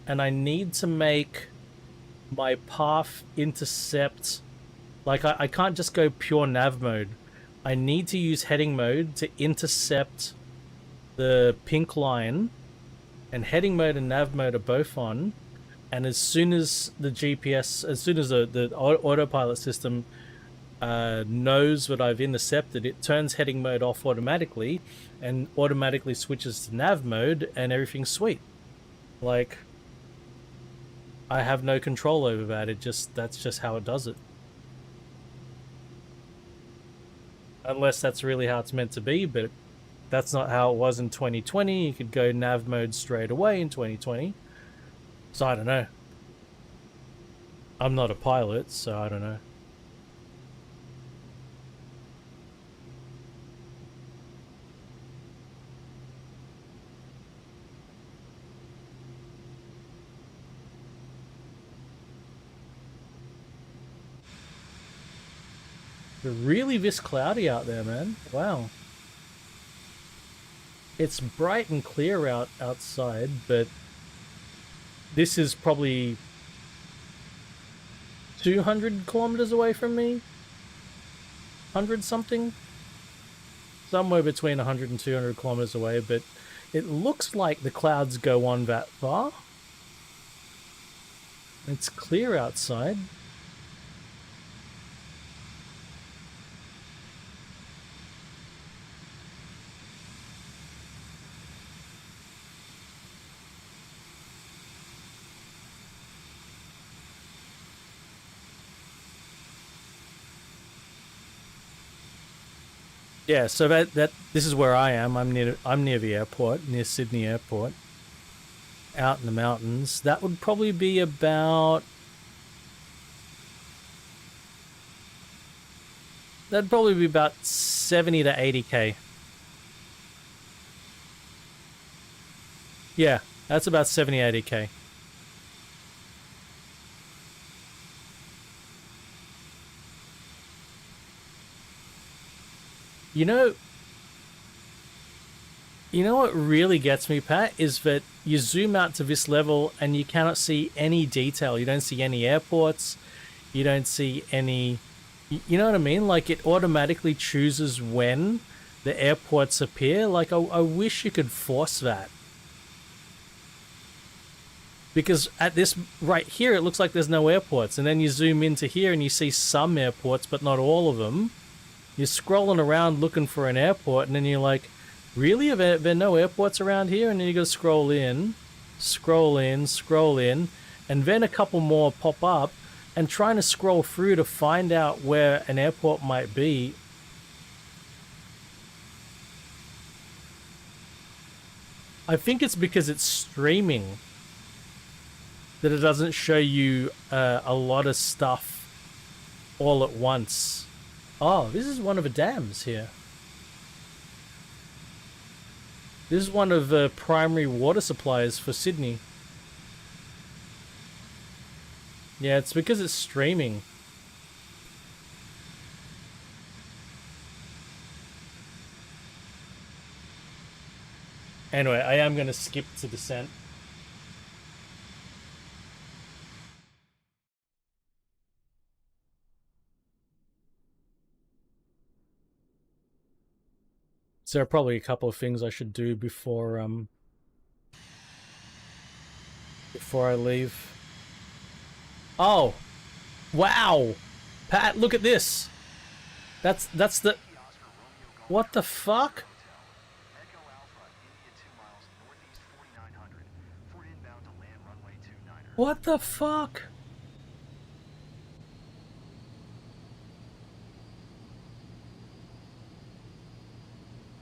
and I need to make my path intercept, like I can't just go pure nav mode. I need to use heading mode to intercept the pink line, and heading mode and nav mode are both on, and as soon as the GPS, as soon as the autopilot system knows that I've intercepted, it turns heading mode off automatically and automatically switches to nav mode, and everything's sweet. Like, I have no control over that. That's just how it does it. Unless that's really how it's meant to be, but that's not how it was in 2020. You could go nav mode straight away in 2020. So I don't know. I'm not a pilot, so I don't know. It's really this cloudy out there, man. Wow. It's bright and clear outside, but this is probably 200 kilometers away from me. 100 something. Somewhere between 100 and 200 kilometers away, but it looks like the clouds go on that far. It's clear outside. Yeah, so that this is where I am. I'm near the airport, near Sydney Airport, out in the mountains. That would probably be about, that'd probably be about 70 to 80k. Yeah, that's about 70, 80k. You know what really gets me, Pat, is that you zoom out to this level and you cannot see any detail. You don't see any airports. You don't see any... You know what I mean? Like, it automatically chooses when the airports appear. Like, I wish you could force that. Because at this... Right here, it looks like there's no airports. And then you zoom into here and you see some airports, but not all of them. You're scrolling around looking for an airport, and then you're like, really? Are there no airports around here? And then you go scroll in, and then a couple more pop up, and trying to scroll through to find out where an airport might be. I think it's because it's streaming that it doesn't show you a lot of stuff all at once. Oh, this is one of the dams here. This is one of the primary water supplies for Sydney. Yeah, it's because it's streaming. Anyway, I am going to skip to descent. So there are probably a couple of things I should do before I leave. Oh, wow, Pat, look at this. That's the. What the fuck? Echo Alpha, India 2 miles northeast 4900. Ford inbound to land runway 29er. What the fuck?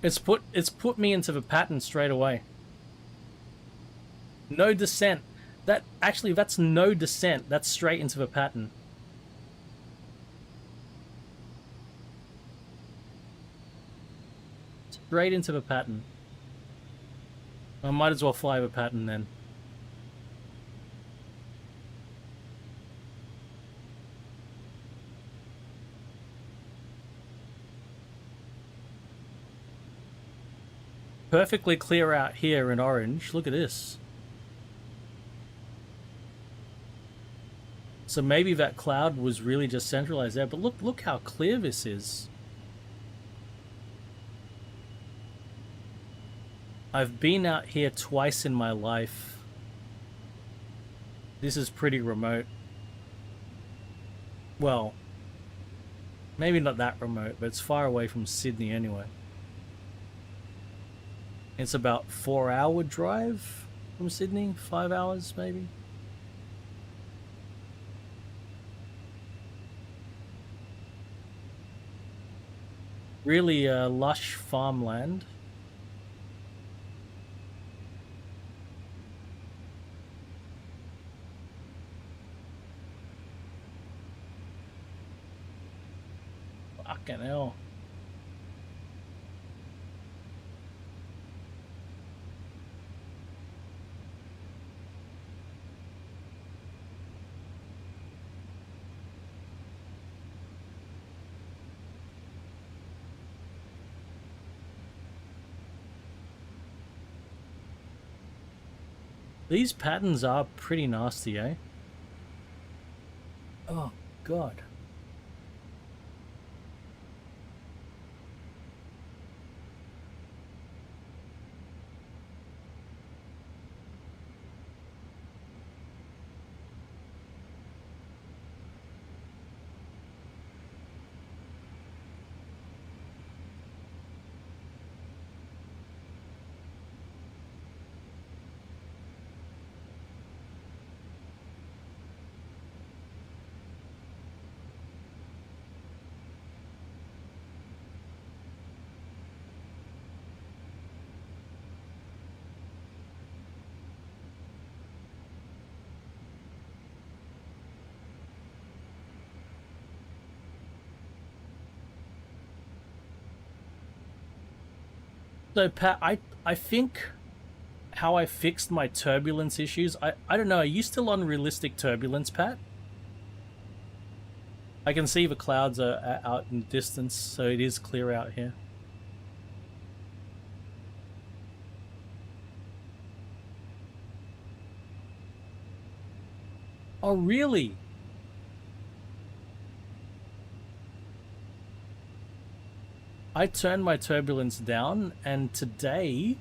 It's put me into the pattern straight away. No descent. That's no descent. That's straight into the pattern. Straight into the pattern. I might as well fly the pattern then. Perfectly clear out here in orange. Look at this. So maybe that cloud was really just centralized there, but look how clear this is. I've been out here twice in my life. This is pretty remote. Well, maybe not that remote, but it's far away from Sydney anyway. It's about 4-hour drive from Sydney, 5 hours maybe. Really lush farmland. Fucking hell. These patterns are pretty nasty, eh? Oh, God. So Pat, I think how I fixed my turbulence issues, I don't know, are you still on realistic turbulence, Pat? I can see the clouds are out in the distance, so it is clear out here. Oh, really? I turned my turbulence down, and today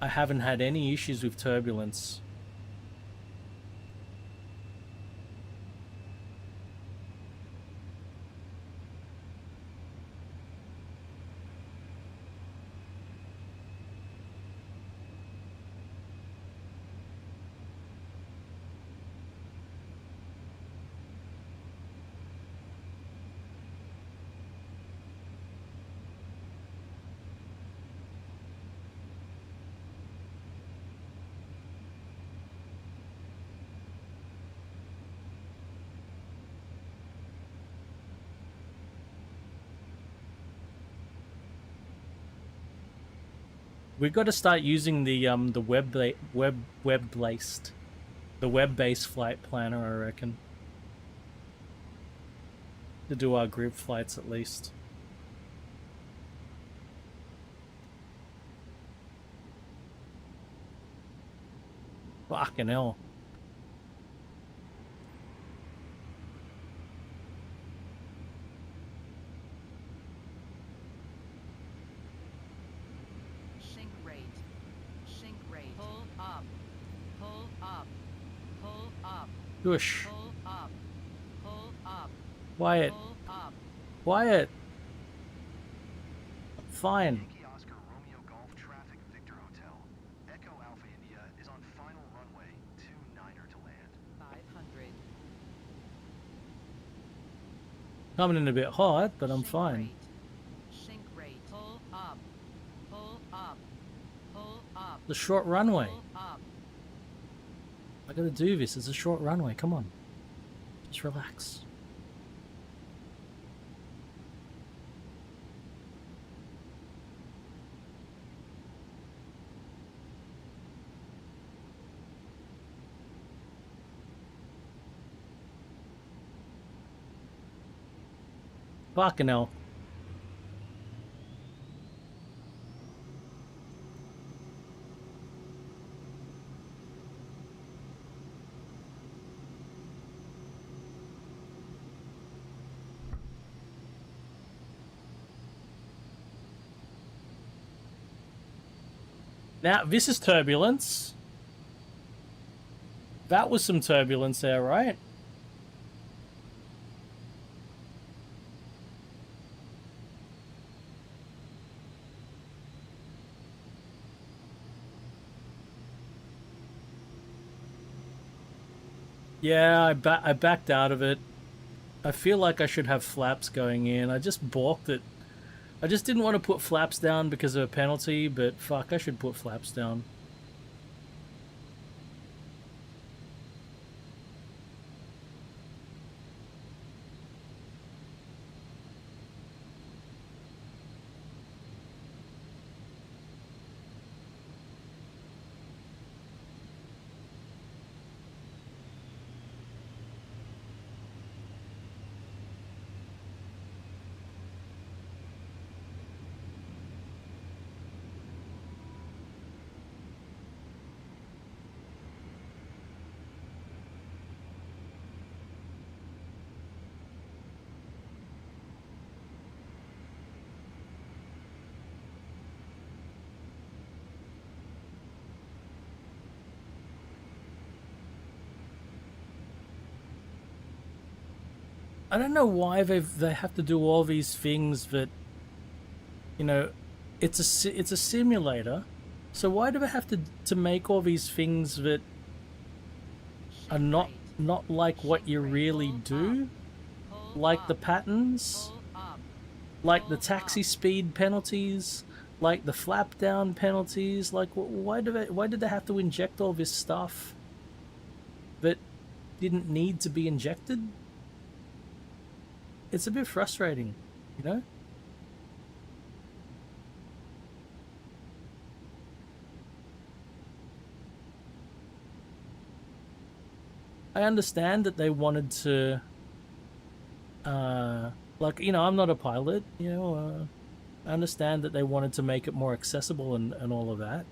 I haven't had any issues with turbulence. We got to start using the web-based flight planner, I reckon, to do our group flights at least. Fucking hell. Shush. Pull up. Pull up. Quiet. Pull up. Quiet. Fine. Yankee Oscar Romeo Golf Traffic Victor Hotel. Echo Alpha India is on final runway 29er to land. 500. Coming in a bit hot, but I'm Sink fine. rate. Sink rate. Pull up. Pull up. Pull up. The short runway. Pull up. I gotta do this. It's a short runway. Come on. Just relax. Fucking hell. Now, this is turbulence. That was some turbulence there, right? Yeah, I backed out of it. I feel like I should have flaps going in. I just balked it. I just didn't want to put flaps down because of a penalty, but fuck, I should put flaps down. I don't know why they have to do all these things that, you know, it's a simulator, so why do they have to make all these things that are not like what you really do, like the patterns, like the taxi speed penalties, like the flap down penalties? Like, why did they have to inject all this stuff that didn't need to be injected? It's a bit frustrating, you know? I understand that they wanted to, like, you know, I'm not a pilot, you know, I understand that they wanted to make it more accessible and all of that.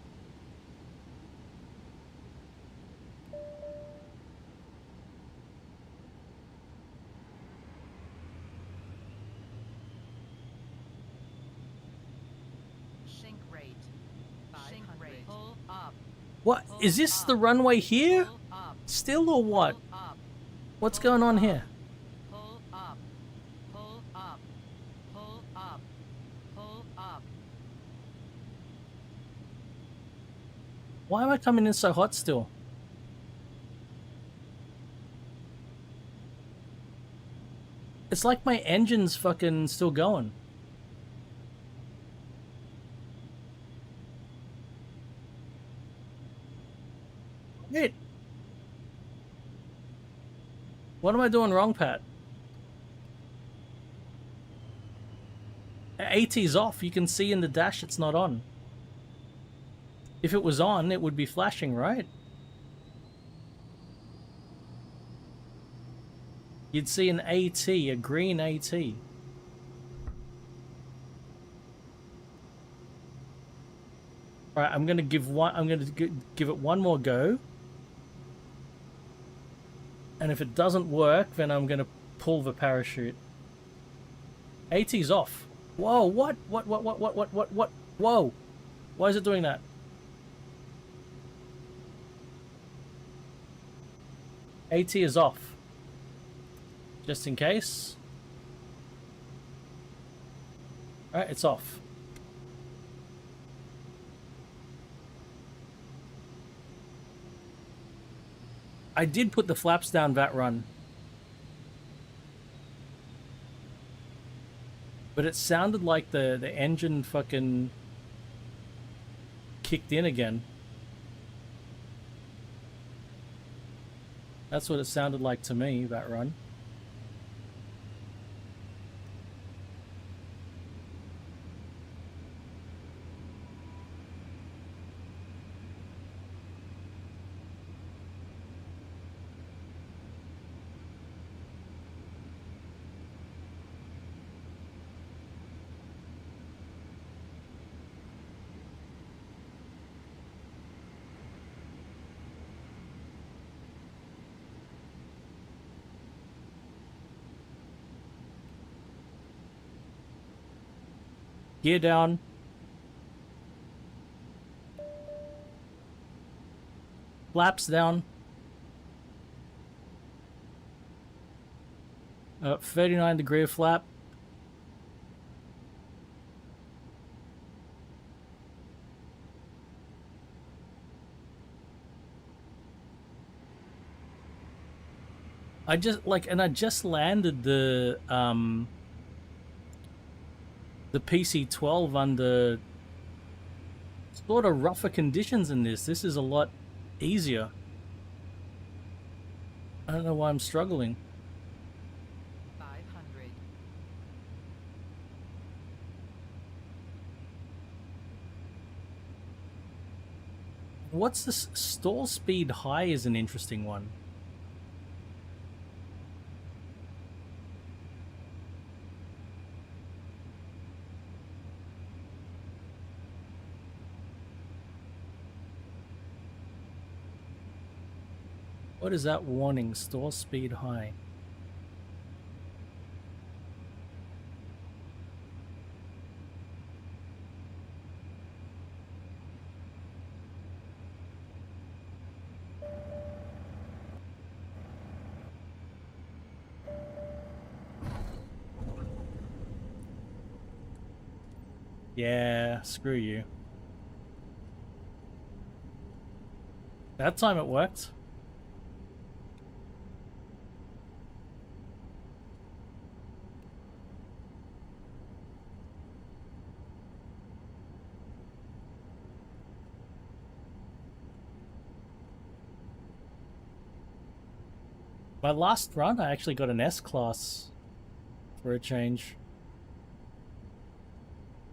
Sink rate. Sink rate. Pull up. What, is this the runway here? Pull up. Still or what? Pull up. What's going on here? Pull up. Pull up. Pull up. Pull up. Why am I coming in so hot still? It's like my engine's fucking still going. Wait. What am I doing wrong, Pat? AT's off. You can see in the dash it's not on. If it was on, it would be flashing, right? You'd see an AT, a green AT. Right, I'm gonna give it one more go. And if it doesn't work, then I'm gonna pull the parachute. AT's off. Whoa, what? What? Whoa. Why is it doing that? AT is off. Just in case. Alright, it's off. I did put the flaps down that run. But it sounded like the engine fucking kicked in again. That's what it sounded like to me, that run. Gear down. Flaps down. 39-degree flap. I just landed the PC-12 under sort of rougher conditions in this. This is a lot easier. I don't know why I'm struggling. 500. What's this? Stall speed high is an interesting one. What is that warning? Stall speed high. Yeah, screw you. That time it worked. My last run, I actually got an S-Class for a change.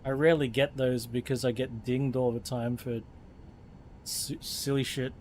I rarely get those because I get dinged all the time for silly shit.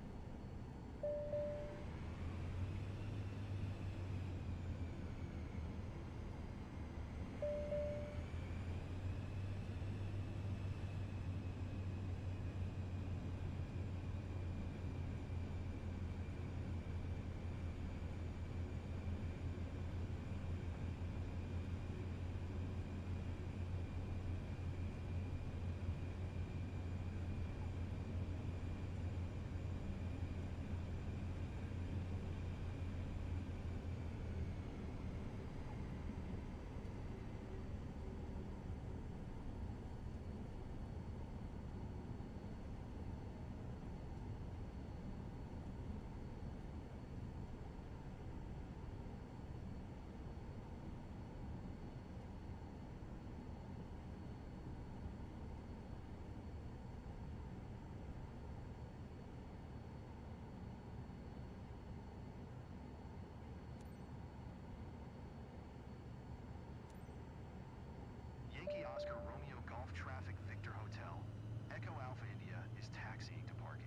Yankee Oscar Romeo Golf Traffic Victor Hotel. Echo Alpha India is taxiing to parking.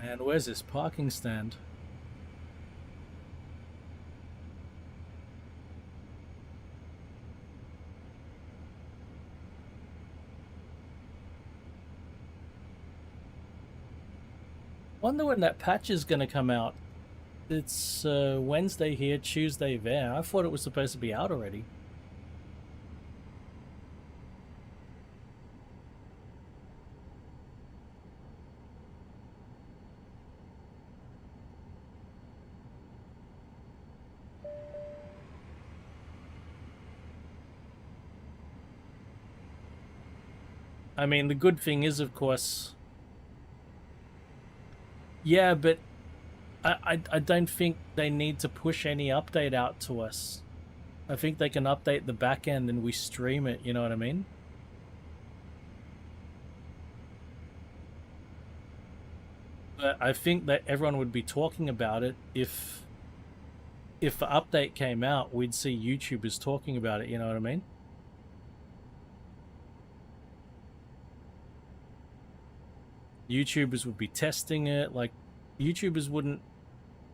And where's this parking stand? Wonder when that patch is gonna come out. It's Wednesday here, Tuesday there. I thought it was supposed to be out already. I mean, the good thing is, of course... Yeah, but I don't think they need to push any update out to us. I think they can update the back end and we stream it, you know what I mean? But I think that everyone would be talking about it if the update came out, we'd see YouTubers talking about it, you know what I mean? YouTubers would be testing it, like, YouTubers wouldn't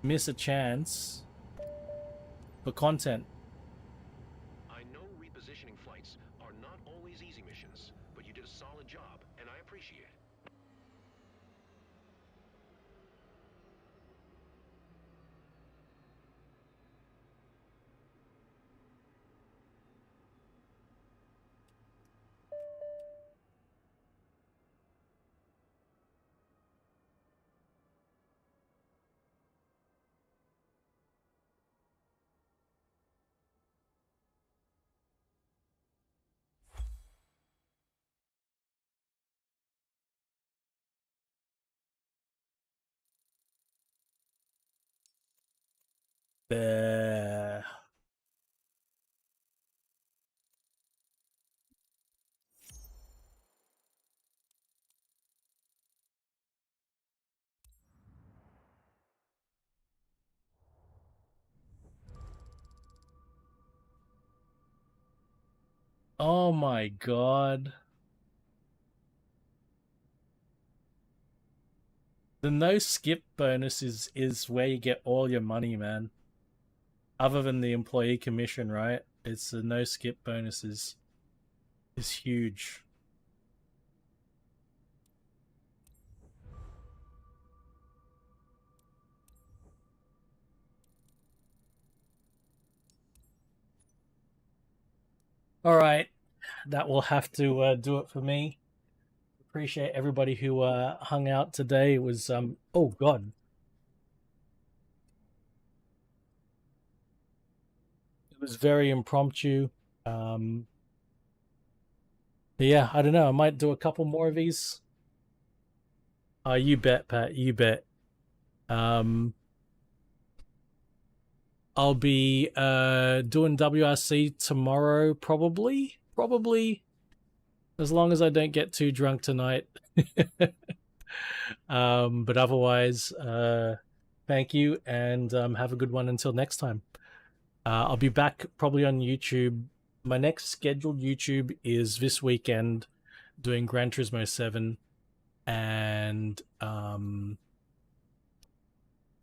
miss a chance for content. I know repositioning flights are not always easy missions, but you did a solid job, and I appreciate it. Oh my god. The no skip bonus is where you get all your money, man. Other than the employee commission, right? It's the no skip bonuses is huge. All right, that will have to do it for me. Appreciate everybody who hung out today. It was oh god, it was very impromptu. Yeah, I don't know. I might do a couple more of these. You bet, Pat. You bet. I'll be doing WRC tomorrow, probably. As long as I don't get too drunk tonight. But otherwise, thank you, and have a good one until next time. I'll be back probably on YouTube. My next scheduled YouTube is this weekend, doing Gran Turismo 7 and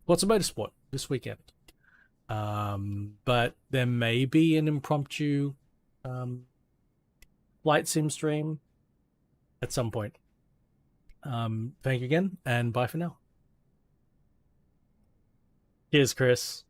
Forza Motorsport this weekend. But there may be an impromptu flight sim stream at some point. Thank you again, and bye for now. Cheers, Chris.